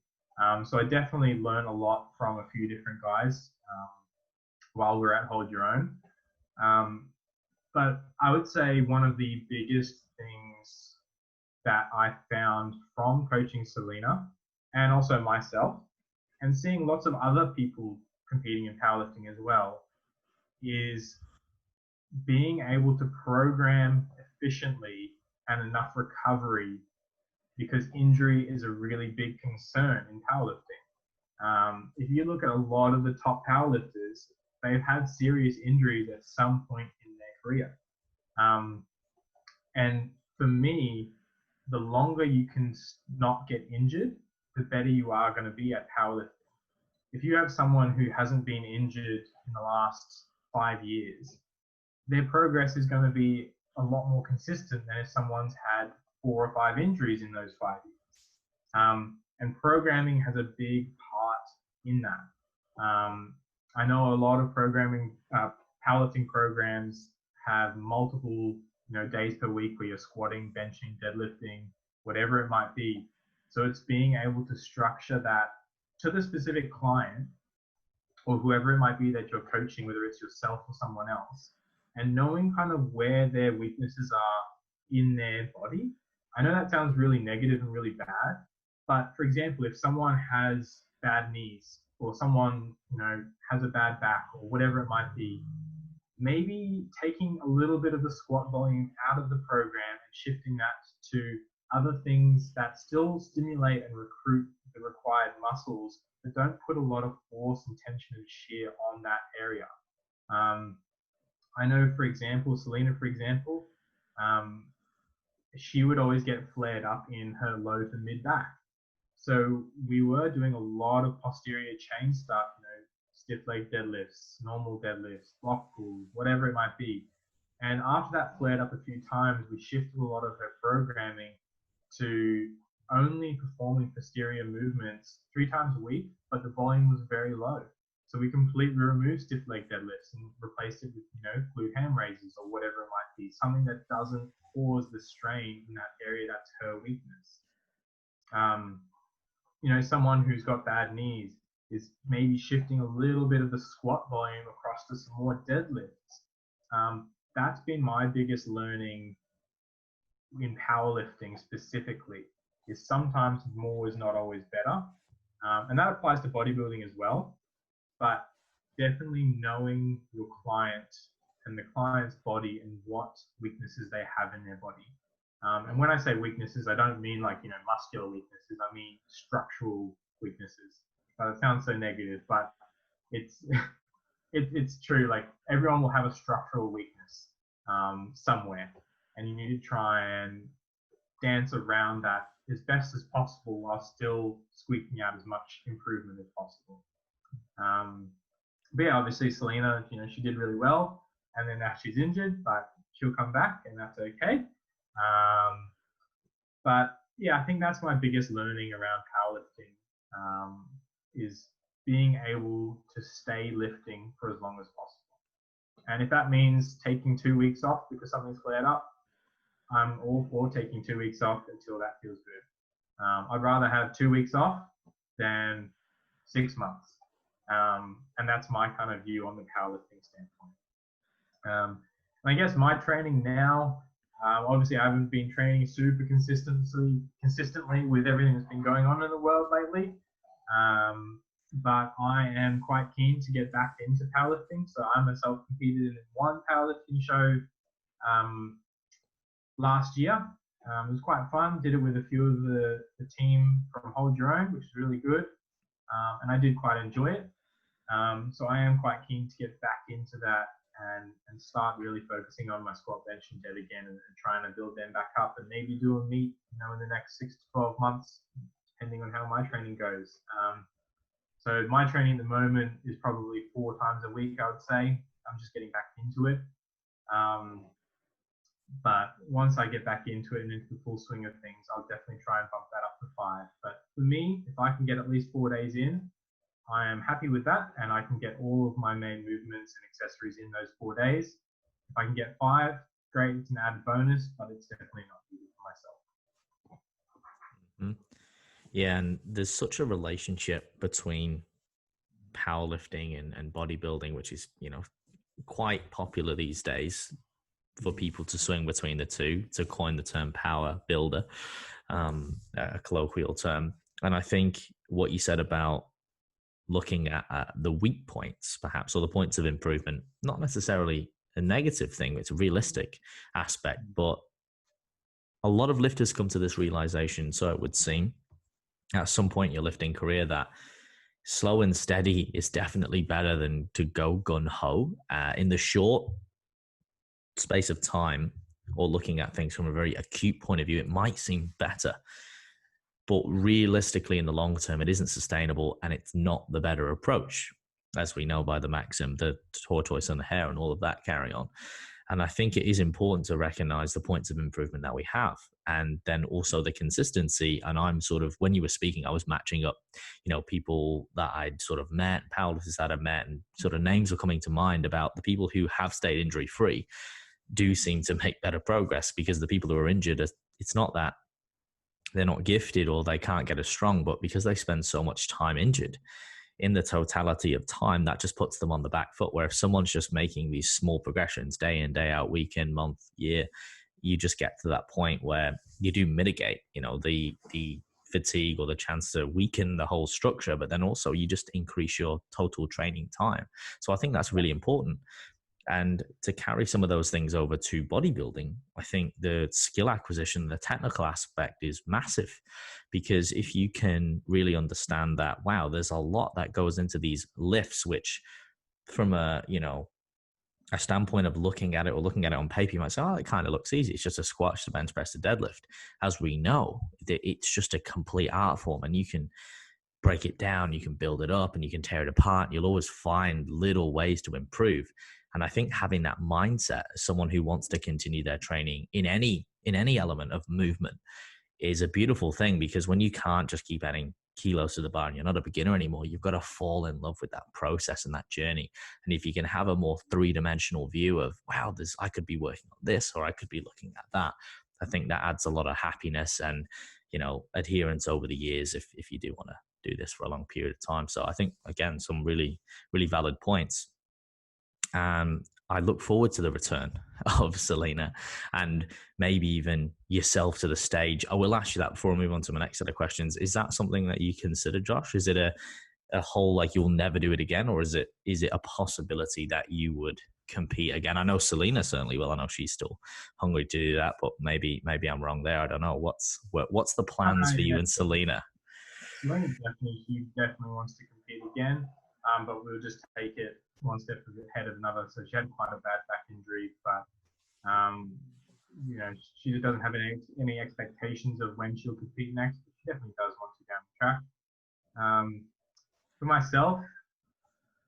So I definitely learned a lot from a few different guys while we are at Hold Your Own. Um, but I would say one of the biggest things that I found from coaching Selena and also myself, and seeing lots of other people competing in powerlifting as well, is being able to program efficiently and enough recovery, because injury is a really big concern in powerlifting. If you look at a lot of the top powerlifters, they've had serious injuries at some point in their career. Um, and for me, the longer you can not get injured, the better you are going to be at powerlifting. If you have someone who hasn't been injured in the last 5 years, their progress is going to be a lot more consistent than if someone's had 4 or 5 injuries in those 5 years. And programming has a big part in that. I know a lot of powerlifting programs have multiple days per week where you're squatting, benching, deadlifting, whatever it might be. So it's being able to structure that to the specific client or whoever it might be that you're coaching, whether it's yourself or someone else, and knowing kind of where their weaknesses are in their body. I know that sounds really negative and really bad, but for example, if someone has bad knees or someone, has a bad back or whatever it might be, maybe taking a little bit of the squat volume out of the program and shifting that to other things that still stimulate and recruit the required muscles, but don't put a lot of force and tension and shear on that area. I know, for example, Selena, um, she would always get flared up in her low to mid back. So we were doing a lot of posterior chain stuff, stiff leg deadlifts, normal deadlifts, block pulls, whatever it might be. And after that flared up a few times, we shifted a lot of her programming to only performing posterior movements 3 times a week, but the volume was very low. So we completely removed stiff leg deadlifts and replaced it with, glute ham raises or whatever it might be, something that doesn't cause the strain in that area that's her weakness. Someone who's got bad knees is maybe shifting a little bit of the squat volume across to some more deadlifts. That's been my biggest learning in powerlifting specifically, is sometimes more is not always better. And that applies to bodybuilding as well, but definitely knowing your client and the client's body and what weaknesses they have in their body. And when I say weaknesses, I don't mean like, muscular weaknesses. I mean structural weaknesses. It sounds so negative, but it's it's true. Like, everyone will have a structural weakness somewhere, and you need to try and dance around that as best as possible while still squeaking out as much improvement as possible. But yeah, obviously Selena, she did really well, and then now she's injured, but she'll come back, and that's okay. But yeah, I think that's my biggest learning around powerlifting, is being able to stay lifting for as long as possible. And if that means taking 2 weeks off because something's flared up, I'm all for taking 2 weeks off until that feels good. I'd rather have 2 weeks off than 6 months. And that's my kind of view on the powerlifting standpoint. And I guess my training now, obviously I haven't been training super consistently with everything that's been going on in the world lately. But I am quite keen to get back into powerlifting. So I myself competed in one powerlifting show last year. It was quite fun. Did it with a few of the team from Hold Your Own, which is really good. And I did quite enjoy it. So I am quite keen to get back into that and start really focusing on my squat, bench, and dead again, and trying to build them back up, and maybe do a meet, in the next 6 to 12 months, depending on how my training goes. So my training at the moment is probably 4 times a week, I would say. I'm just getting back into it. But once I get back into it and into the full swing of things, I'll definitely try and bump that up to 5. But for me, if I can get at least 4 days in, I am happy with that, and I can get all of my main movements and accessories in those 4 days. If I can get 5, great, it's an added bonus, but it's definitely not needed for myself. Mm-hmm. Yeah, and there's such a relationship between powerlifting and bodybuilding, which is, quite popular these days for people to swing between the two, to coin the term power builder, a colloquial term. And I think what you said about looking at the weak points, perhaps, or the points of improvement, not necessarily a negative thing, it's a realistic aspect, but a lot of lifters come to this realization, so it would seem, at some point in your lifting career, that slow and steady is definitely better than to go gun-ho. In the short space of time, or looking at things from a very acute point of view, it might seem better. But realistically, in the long term, it isn't sustainable, and it's not the better approach, as we know by the maxim, the tortoise and the hare and all of that carry on. And I think it is important to recognize the points of improvement that we have, and then also the consistency. And I'm sort of, when you were speaking, I was matching up, people that I'd sort of met, powerlifters that I've met, and sort of names were coming to mind about the people who have stayed injury free do seem to make better progress, because the people who are injured, it's not that they're not gifted or they can't get as strong, but because they spend so much time injured, in the totality of time, that just puts them on the back foot. Where if someone's just making these small progressions day in, day out, week in, month, year, you just get to that point where you do mitigate, the fatigue or the chance to weaken the whole structure, but then also you just increase your total training time. So I think that's really important. And to carry some of those things over to bodybuilding, I think the skill acquisition, the technical aspect is massive, because if you can really understand that, wow, there's a lot that goes into these lifts, which from a standpoint of looking at it or looking at it on paper, you might say, oh, it kind of looks easy. It's just a squat, a bench press, a deadlift. As we know, it's just a complete art form, and you can break it down, you can build it up, and you can tear it apart. You'll always find little ways to improve. And I think having that mindset as someone who wants to continue their training in any element of movement is a beautiful thing, because when you can't just keep adding kilos to the bar and you're not a beginner anymore, you've got to fall in love with that process and that journey. And if you can have a more three-dimensional view of, wow, I could be working on this, or I could be looking at that, I think that adds a lot of happiness and, adherence over the years if you do want to do this for a long period of time. So I think, again, some really, really valid points. I look forward to the return of Selena and maybe even yourself to the stage. I will ask you that before I move on to my next set of questions. Is that something that you consider, Josh? Is it a whole, like, you'll never do it again, or is it a possibility that you would compete again? I know Selena certainly will. I know she's still hungry to do that, but maybe I'm wrong there. I don't know. What's the plans for you and Selena? Selena he definitely wants to compete again, but we'll just take it one step ahead of another. So she had quite a bad back injury, but she doesn't have any expectations of when she'll compete next. But she definitely does want to down the track. For myself,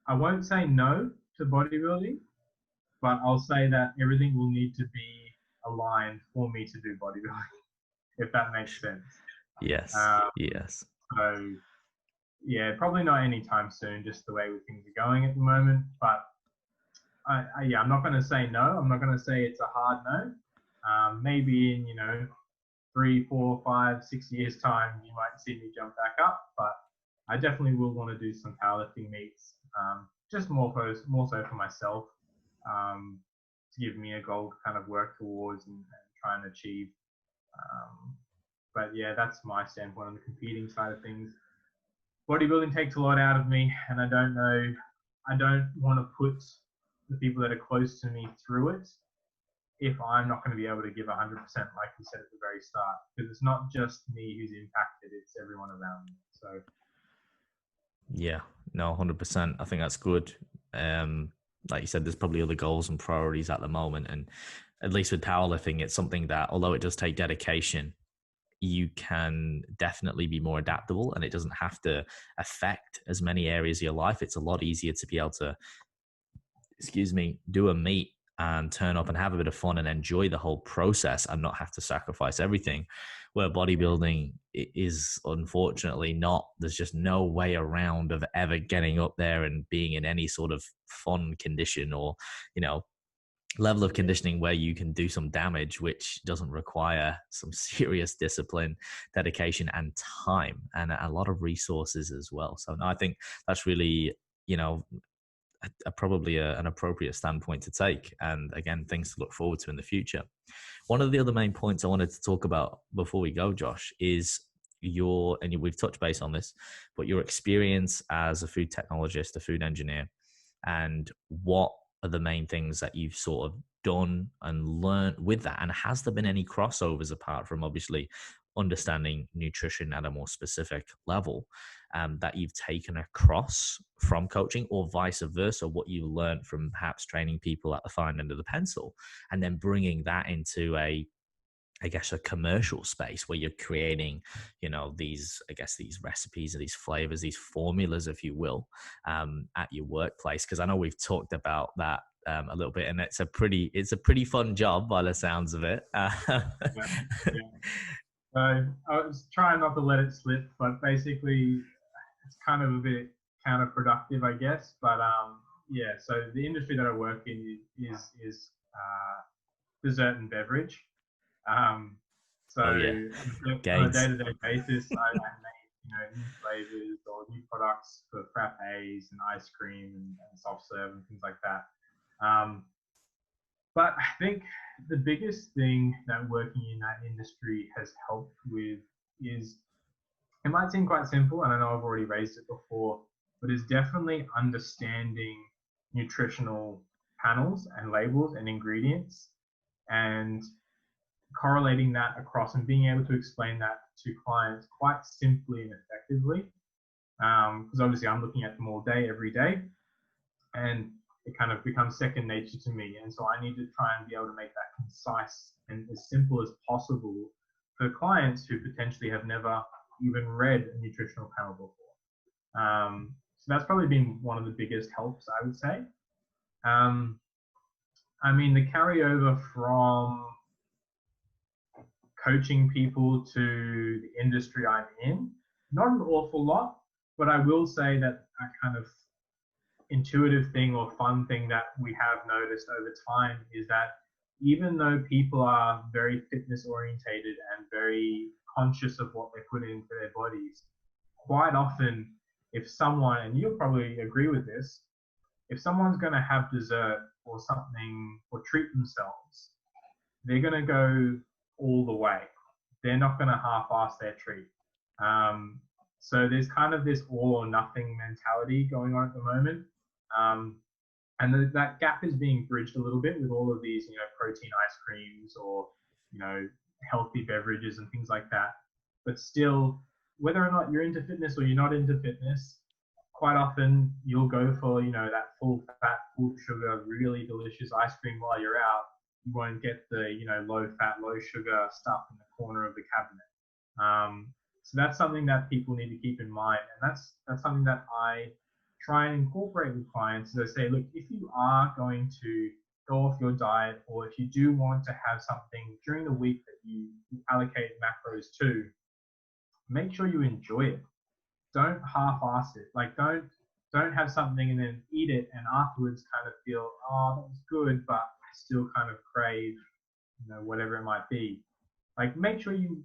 I won't say no to bodybuilding, but I'll say that everything will need to be aligned for me to do bodybuilding, if that makes sense. Yes. Yes. So, yeah, probably not anytime soon, just the way things are going at the moment. But I'm not going to say no. I'm not going to say it's a hard no. Maybe in 3, 4, 5, 6 years time, you might see me jump back up. But I definitely will want to do some powerlifting meets, just more so for myself, to give me a goal to kind of work towards and try and achieve. But yeah, that's my standpoint on the competing side of things. Bodybuilding takes a lot out of me, and I don't want to put the people that are close to me through it if I'm not going to be able to give 100%, like you said at the very start, because it's not just me who's impacted, it's everyone around me. So yeah, no, 100%. I think that's good. Like you said, there's probably other goals and priorities at the moment, and at least with powerlifting, it's something that, although it does take dedication, you can definitely be more adaptable, and it doesn't have to affect as many areas of your life. It's a lot easier to be able to, do a meet and turn up and have a bit of fun and enjoy the whole process and not have to sacrifice everything. Where bodybuilding is unfortunately not, there's just no way around of ever getting up there and being in any sort of fun condition or, level of conditioning where you can do some damage, which doesn't require some serious discipline, dedication, and time, and a lot of resources as well. So no, I think that's really, probably an appropriate standpoint to take. And again, things to look forward to in the future. One of the other main points I wanted to talk about before we go, Josh, is we've touched base on this, but your experience as a food technologist, a food engineer, and what are the main things that you've sort of done and learned with that? And has there been any crossovers apart from obviously understanding nutrition at a more specific level that you've taken across from coaching, or vice versa, what you learned from perhaps training people at the fine end of the pencil and then bringing that into a commercial space where you're creating, these recipes or these flavors, these formulas, if you will, at your workplace? Because I know we've talked about that a little bit, and it's a pretty fun job by the sounds of it. yeah. So I was trying not to let it slip, but basically it's kind of a bit counterproductive, I guess. But so the industry that I work in is dessert and beverage. So Oh yeah, on a day-to-day basis, I make new flavors or new products for frappes and ice cream and soft serve and things like that. But I think the biggest thing that working in that industry has helped with is, it might seem quite simple, and I know I've already raised it before, but it's definitely understanding nutritional panels and labels and ingredients and correlating that across and being able to explain that to clients quite simply and effectively. Because obviously I'm looking at them all day, every day, and it kind of becomes second nature to me. And so I need to try and be able to make that concise and as simple as possible for clients who potentially have never even read a nutritional panel before. So that's probably been one of the biggest helps, I would say. I mean, the carryover from coaching people to the industry I'm in, not an awful lot, but I will say that a kind of intuitive thing or fun thing that we have noticed over time is that even though people are very fitness orientated and very conscious of what they put into their bodies, quite often, if someone, and you'll probably agree with this, if someone's going to have dessert or something or treat themselves, they're going to go all the way. They're not going to half-ass their treat. Um, so there's kind of this all or nothing mentality going on at the moment. Um, and that gap is being bridged a little bit with all of these, protein ice creams or, healthy beverages and things like that. But still, whether or not you're into fitness or you're not into fitness, quite often you'll go for, that full fat, full sugar, really delicious ice cream while you're out. You won't get the, low fat, low sugar stuff in the corner of the cabinet. So that's something that people need to keep in mind. And that's something that I try and incorporate with clients. So they say, look, if you are going to go off your diet, or if you do want to have something during the week that you allocate macros to, make sure you enjoy it. Don't half-ass it. Like don't have something and then eat it and afterwards kind of feel, oh, that was good, but I still kind of crave, whatever it might be. Like make sure you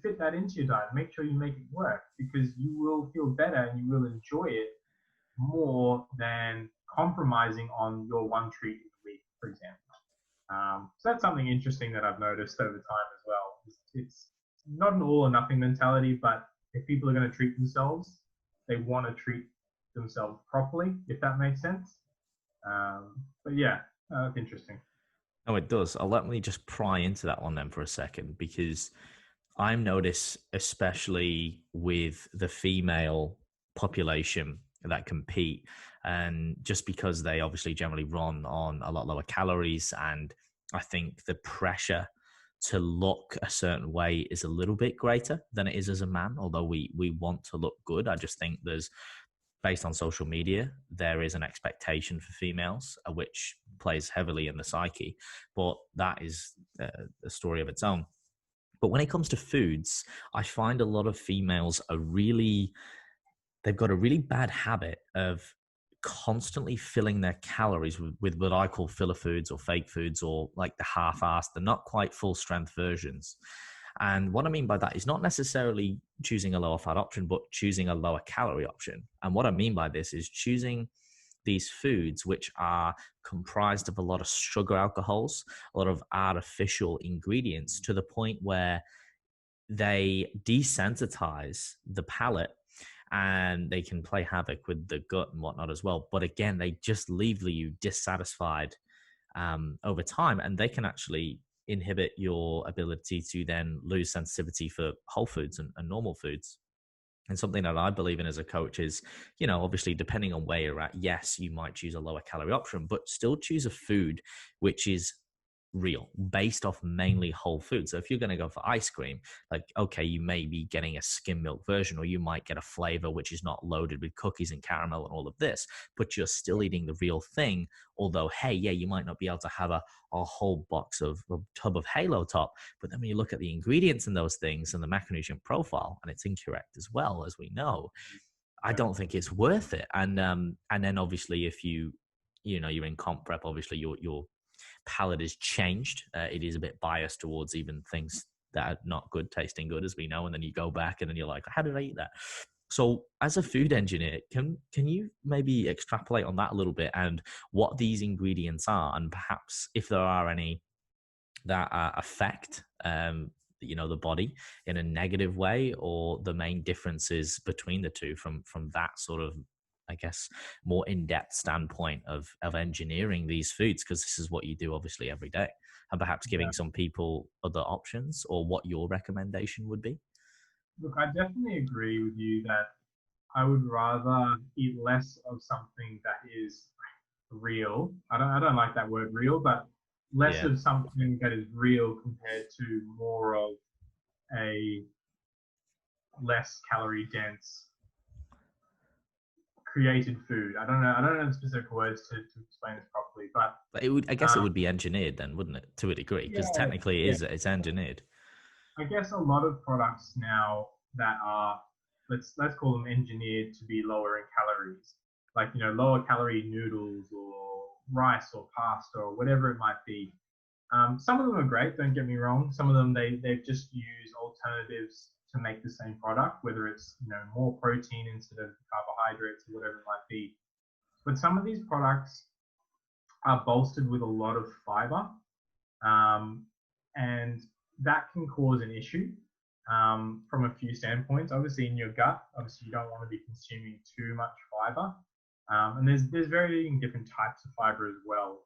fit that into your diet. Make sure you make it work, because you will feel better and you will enjoy it more than compromising on your one treat in a week, for example. So that's something interesting that I've noticed over time as well. It's not an all or nothing mentality, but if people are going to treat themselves, they want to treat themselves properly, if that makes sense. But yeah, that's interesting. No, it does. Let me just pry into that one then for a second, because I'm noticed, especially with the female population that compete, and just because they obviously generally run on a lot lower calories, and I think the pressure to look a certain way is a little bit greater than it is as a man, although we want to look good. I just think there's, based on social media, there is an expectation for females, which plays heavily in the psyche, but that is a story of its own. But when it comes to foods, I find a lot of females are they've got a really bad habit of constantly filling their calories with what I call filler foods or fake foods, or like the half-assed, the not quite full strength versions. And what I mean by that is not necessarily choosing a lower fat option, but choosing a lower calorie option. And what I mean by this is choosing these foods which are comprised of a lot of sugar alcohols, a lot of artificial ingredients, to the point where they desensitize the palate, and they can play havoc with the gut and whatnot as well. But again, they just leave you dissatisfied over time, and they can actually inhibit your ability to then lose sensitivity for whole foods and normal foods. And something that I believe in as a coach is, obviously, depending on where you're at, yes, you might choose a lower calorie option, but still choose a food which is real, based off mainly whole food. So if you're going to go for ice cream, like, okay, you may be getting a skim milk version, or you might get a flavor which is not loaded with cookies and caramel and all of this, but you're still eating the real thing. Although, hey, yeah, you might not be able to have a whole box of a tub of Halo Top, but then when you look at the ingredients in those things and the macronutrient profile, and it's incorrect as well, as we know, I don't think it's worth it. And then obviously, if you're in comp prep, obviously your palate is changed. It is a bit biased towards even things that are not good tasting good, as we know. And then you go back and then you're like, how did I eat that? So as a food engineer, can you maybe extrapolate on that a little bit, and what these ingredients are, and perhaps if there are any that affect the body in a negative way, or the main differences between the two from that sort of, I guess, more in-depth standpoint of engineering these foods, because this is what you do obviously every day, and perhaps Yeah. giving some people other options, or what your recommendation would be. Look, I definitely agree with you that I would rather eat less of something that is real. I don't like that word real, but less Yeah. of something that is real compared to more of a less calorie dense created food. I don't know the specific words to explain this properly, but But it would, I guess, it would be engineered then, wouldn't it, to a degree? Because yeah, technically, yeah. it's engineered. I guess a lot of products now that are, let's call them engineered to be lower in calories, like lower calorie noodles or rice or pasta or whatever it might be. Some of them are great, don't get me wrong. Some of them they've just used alternatives to make the same product, whether it's more protein instead of carbohydrates or whatever it might be. But some of these products are bolstered with a lot of fiber, um, and that can cause an issue from a few standpoints. Obviously, in your gut, obviously you don't want to be consuming too much fiber, and there's varying different types of fiber as well,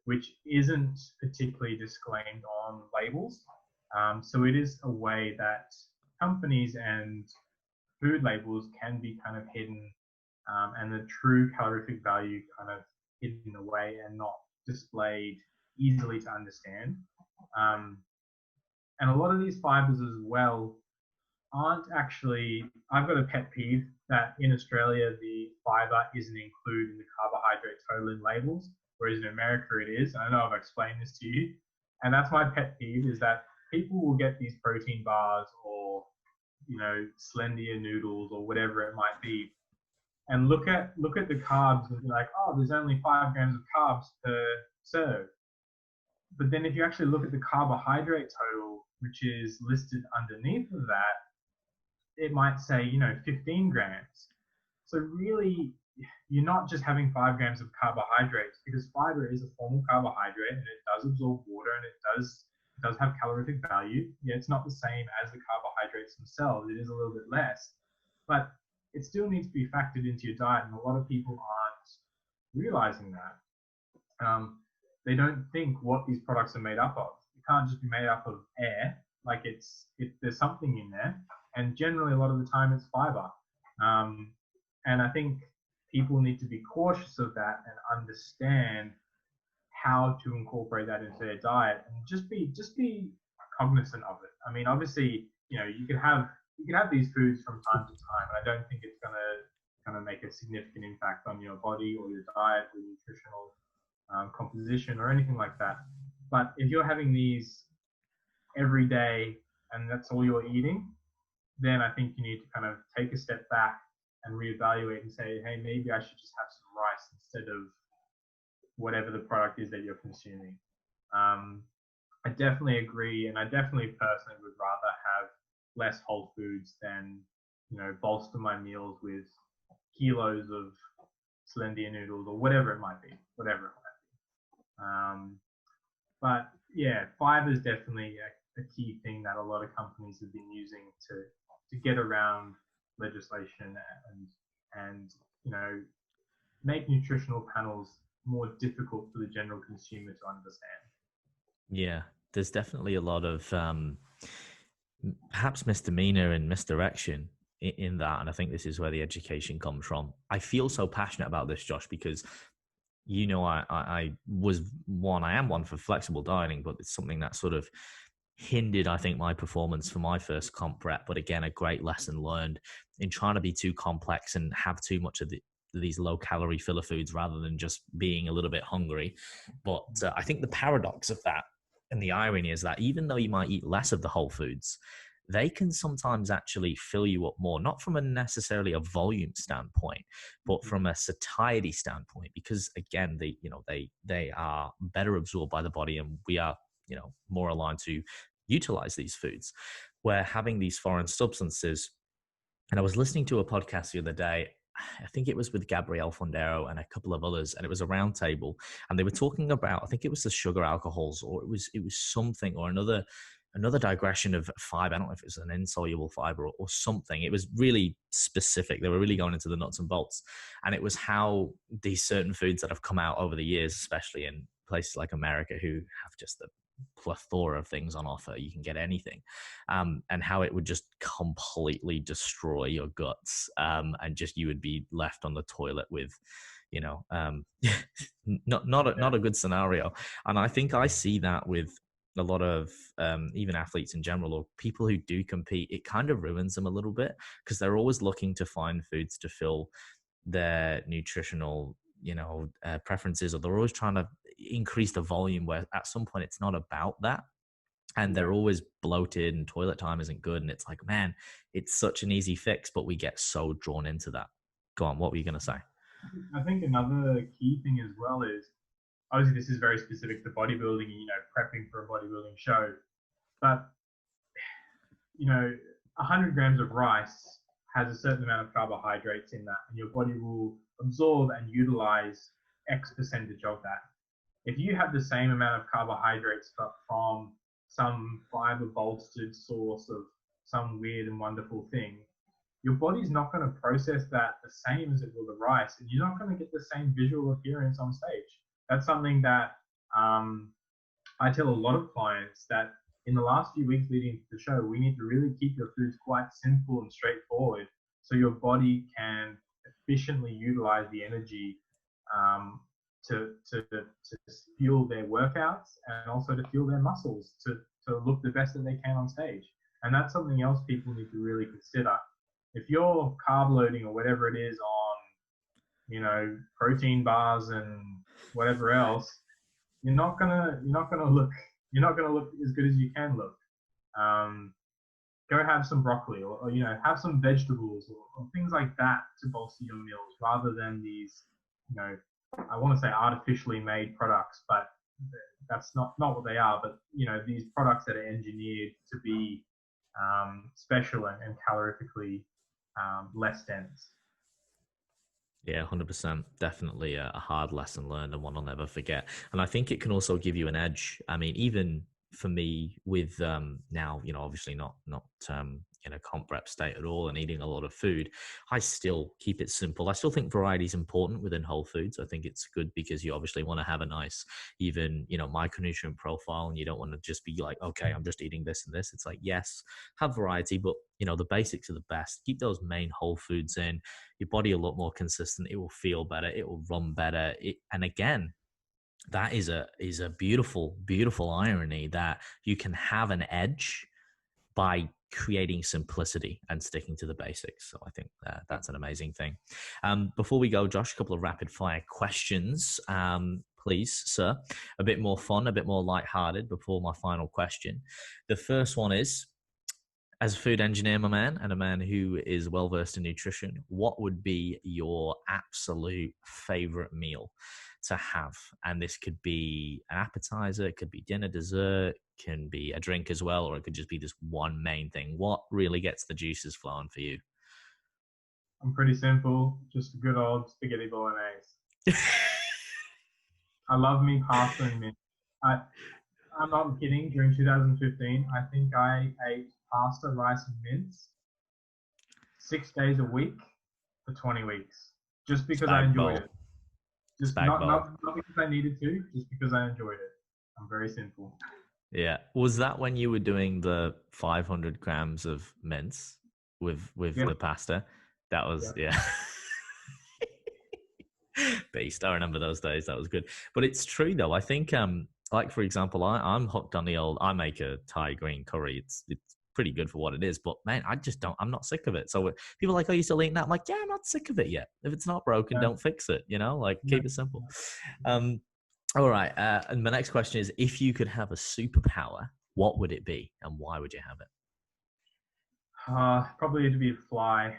which isn't particularly disclaimed on labels. So it is a way that companies and food labels can be kind of hidden, and the true calorific value kind of hidden away and not displayed easily to understand. Um, and a lot of these fibers as well aren't actually, I've got a pet peeve that in Australia the fiber isn't included in the carbohydrate total in labels, whereas in America it is. I know I've explained this to you. And that's my pet peeve, is that people will get these protein bars or, Slendia noodles or whatever it might be, and look at the carbs and be like, oh, there's only 5 grams of carbs per serve. But then if you actually look at the carbohydrate total, which is listed underneath of that, it might say, 15 grams. So really, you're not just having 5 grams of carbohydrates, because fiber is a form of carbohydrate and it does absorb water and it does have calorific value. Yeah, it's not the same as the carbohydrates themselves. It is a little bit less, but it still needs to be factored into your diet, and a lot of people aren't realizing that. They don't think what these products are made up of. It can't just be made up of air. Like there's something in there, and generally a lot of the time it's fiber. And I think people need to be cautious of that and understand how to incorporate that into their diet, and just be cognizant of it. I mean, obviously, you can have these foods from time to time, and I don't think it's gonna make a significant impact on your body or your diet or nutritional composition or anything like that. But if you're having these every day and that's all you're eating, then I think you need to kind of take a step back and reevaluate and say, hey, maybe I should just have some rice instead of whatever the product is that you're consuming. I definitely agree, and I definitely personally would rather have less whole foods than bolster my meals with kilos of Slendia noodles or whatever it might be, but yeah, fiber is definitely a key thing that a lot of companies have been using to get around legislation and make nutritional panels more difficult for the general consumer to understand. Yeah, there's definitely a lot of perhaps misdemeanor and misdirection in that, and I think this is where the education comes from. I feel so passionate about this, Josh, because I am one for flexible dieting, but it's something that sort of hindered, I think, my performance for my first comp prep. But again, a great lesson learned in trying to be too complex and have too much of these low calorie filler foods rather than just being a little bit hungry. But I think the paradox of that and the irony is that even though you might eat less of the whole foods, they can sometimes actually fill you up more, not from a necessarily a volume standpoint, but from a satiety standpoint, because again, they are better absorbed by the body, and we are, more aligned to utilize these foods. Where having these foreign substances, and I was listening to a podcast the other day, I think it was with Gabrielle Fondero and a couple of others, and it was a roundtable, and they were talking about, I think it was the sugar alcohols, or it was something or another digression of fiber. I don't know if it was an insoluble fiber or something. It was really specific. They were really going into the nuts and bolts, and it was how these certain foods that have come out over the years, especially in places like America, who have just the plethora of things on offer. You can get anything, and how it would just completely destroy your guts, and just you would be left on the toilet with, not a good scenario. And I think I see that with a lot of even athletes in general, or people who do compete. It kind of ruins them a little bit because they're always looking to find foods to fill their nutritional, preferences, or they're always trying to increase the volume, where at some point it's not about that. And Yeah. they're always bloated and toilet time isn't good. And it's like, man, it's such an easy fix, but we get so drawn into that. Go on, what were you going to say? I think another key thing as well is, obviously this is very specific to bodybuilding, prepping for a bodybuilding show, but 100 grams of rice has a certain amount of carbohydrates in that, and your body will absorb and utilize X percentage of that. If you have the same amount of carbohydrates but from some fiber bolstered source of some weird and wonderful thing, your body's not going to process that the same as it will the rice, and you're not going to get the same visual appearance on stage. That's something that I tell a lot of clients, that in the last few weeks leading to the show, we need to really keep your foods quite simple and straightforward, so your body can efficiently utilize the energy to fuel their workouts, and also to fuel their muscles to look the best that they can on stage. And that's something else people need to really consider. If you're carb loading or whatever it is on, protein bars and whatever else, you're not gonna look as good as you can look. Go have some broccoli, or have some vegetables, or things like that to bolster your meals, rather than these, I want to say artificially made products, but that's not what they are. But these products that are engineered to be special and calorifically less dense. Yeah, 100%. Definitely a hard lesson learned, and one I'll never forget. And I think it can also give you an edge. I mean, even for me with now, obviously not in a comp rep state at all and eating a lot of food, I still keep it simple. I still think variety is important within whole foods. I think it's good because you obviously want to have a nice, even, micronutrient profile, and you don't want to just be like, okay, I'm just eating this and this. It's like, yes, have variety, but the basics are the best. Keep those main whole foods in. Your body will look more consistent. It will feel better. It will run better. And again, that is a beautiful, beautiful irony that you can have an edge by creating simplicity and sticking to the basics. So I think that's an amazing thing. Before we go, Josh, a couple of rapid fire questions, please, sir. A bit more fun, a bit more lighthearted before my final question. The first one is, as a food engineer, my man, and a man who is well versed in nutrition, what would be your absolute favorite meal to have? And this could be an appetizer, it could be dinner, dessert, can be a drink as well, or it could just be this one main thing. What really gets the juices flowing for you? I'm pretty simple, just a good old spaghetti bolognese. I love me pasta and mince. I'm not kidding. During 2015, I think I ate pasta, rice, and mince 6 days a week for 20 weeks, just because I enjoyed it. Just not because I needed to, just because I enjoyed it. I'm very simple. Yeah. Was that when you were doing the 500 grams of mince with the pasta? That was, yeah. Beast. I remember those days. That was good. But it's true though. I think, like for example, I'm hooked on I make a Thai green curry. It's pretty good for what it is, but man, I'm not sick of it. So people are like, oh, you still eating that? I'm like, yeah, I'm not sick of it yet. If it's not broken, don't fix it. Keep it simple. All right. And my next question is, if you could have a superpower, what would it be, and why would you have it? Probably to be a fly.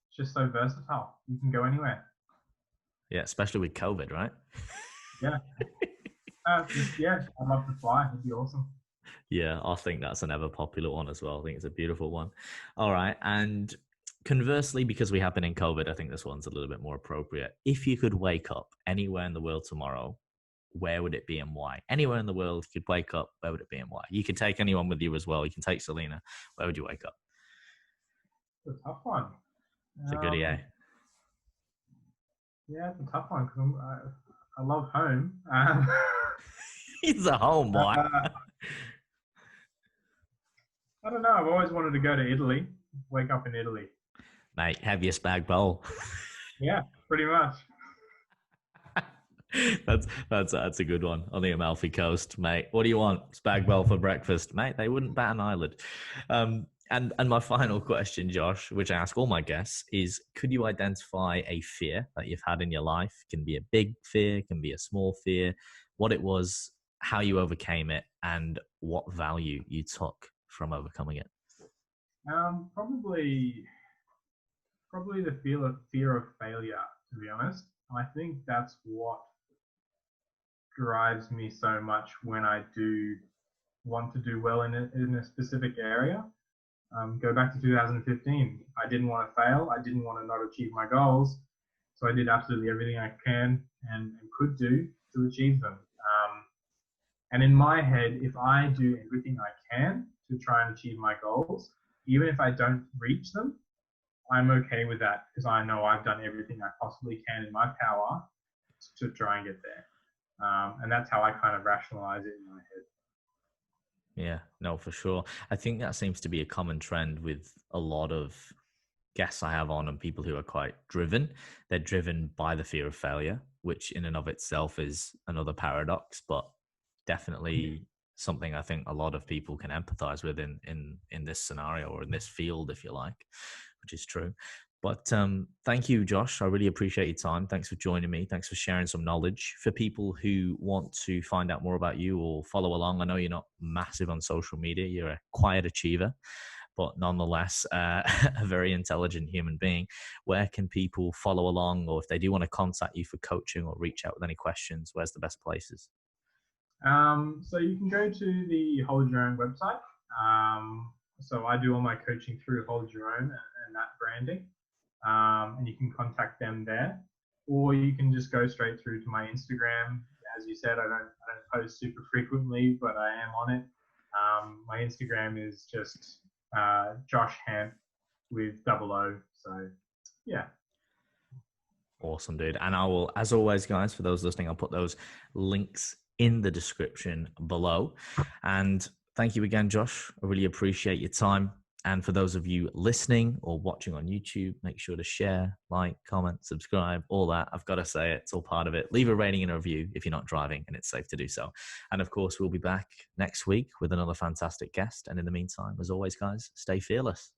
It's just so versatile. You can go anywhere. Yeah, especially with COVID, right? Yeah. Yeah, I'd love to fly. It'd be awesome. Yeah, I think that's an ever popular one as well. I think it's a beautiful one. All right. And conversely, because we have been in COVID, I think this one's a little bit more appropriate. If you could wake up anywhere in the world tomorrow, where would it be and why? Anywhere in the world you could wake up, where would it be and why? You can take anyone with you as well. You can take Selena. Where would you wake up? It's a tough one. It's a goodie, eh? Yeah, it's a tough one because I love home. He's a home boy. I don't know. I've always wanted to go to Italy. Wake up in Italy. Mate, have your spag bowl. Yeah, pretty much. That's a good one on the Amalfi Coast, mate. What do you want? Spag bowl for breakfast, mate? They wouldn't bat an eyelid. And my final question, Josh, which I ask all my guests, is could you identify a fear that you've had in your life? It can be a big fear, can be a small fear, what it was, how you overcame it, and what value you took from overcoming it. Probably the fear of failure, to be honest. I think that's what drives me so much when I do want to do well in a specific area. Go back to 2015. I didn't want to fail. I didn't want to not achieve my goals. So I did absolutely everything I can and could do to achieve them. And in my head, if I do everything I can to try and achieve my goals, even if I don't reach them, I'm okay with that because I know I've done everything I possibly can in my power to try and get there. And that's how I kind of rationalize it in my head. Yeah, no, for sure. I think that seems to be a common trend with a lot of guests I have on and people who are quite driven. They're driven by the fear of failure, which in and of itself is another paradox, but definitely something I think a lot of people can empathize with in this scenario or in this field, if you like, which is true. But thank you, Josh. I really appreciate your time. Thanks for joining me. Thanks for sharing some knowledge. For people who want to find out more about you or follow along, I know you're not massive on social media. You're a quiet achiever, but nonetheless, a very intelligent human being. Where can people follow along, or if they do want to contact you for coaching or reach out with any questions, where's the best places? So you can go to the Hold Your Own website. So I do all my coaching through Hold Your Own and that branding. And you can contact them there, or you can just go straight through to my Instagram. As you said, I don't post super frequently, but I am on it. My Instagram is just Josh Hamp with double O. So yeah. Awesome, dude. And I will, as always, guys, for those listening, I'll put those links in the description below. And thank you again, Josh. I really appreciate your time. And for those of you listening or watching on YouTube, make sure to share, like, comment, subscribe, all that. I've got to say it. It's all part of it. Leave a rating and a review if you're not driving and it's safe to do so. And of course, we'll be back next week with another fantastic guest. And in the meantime, as always, guys, stay fearless.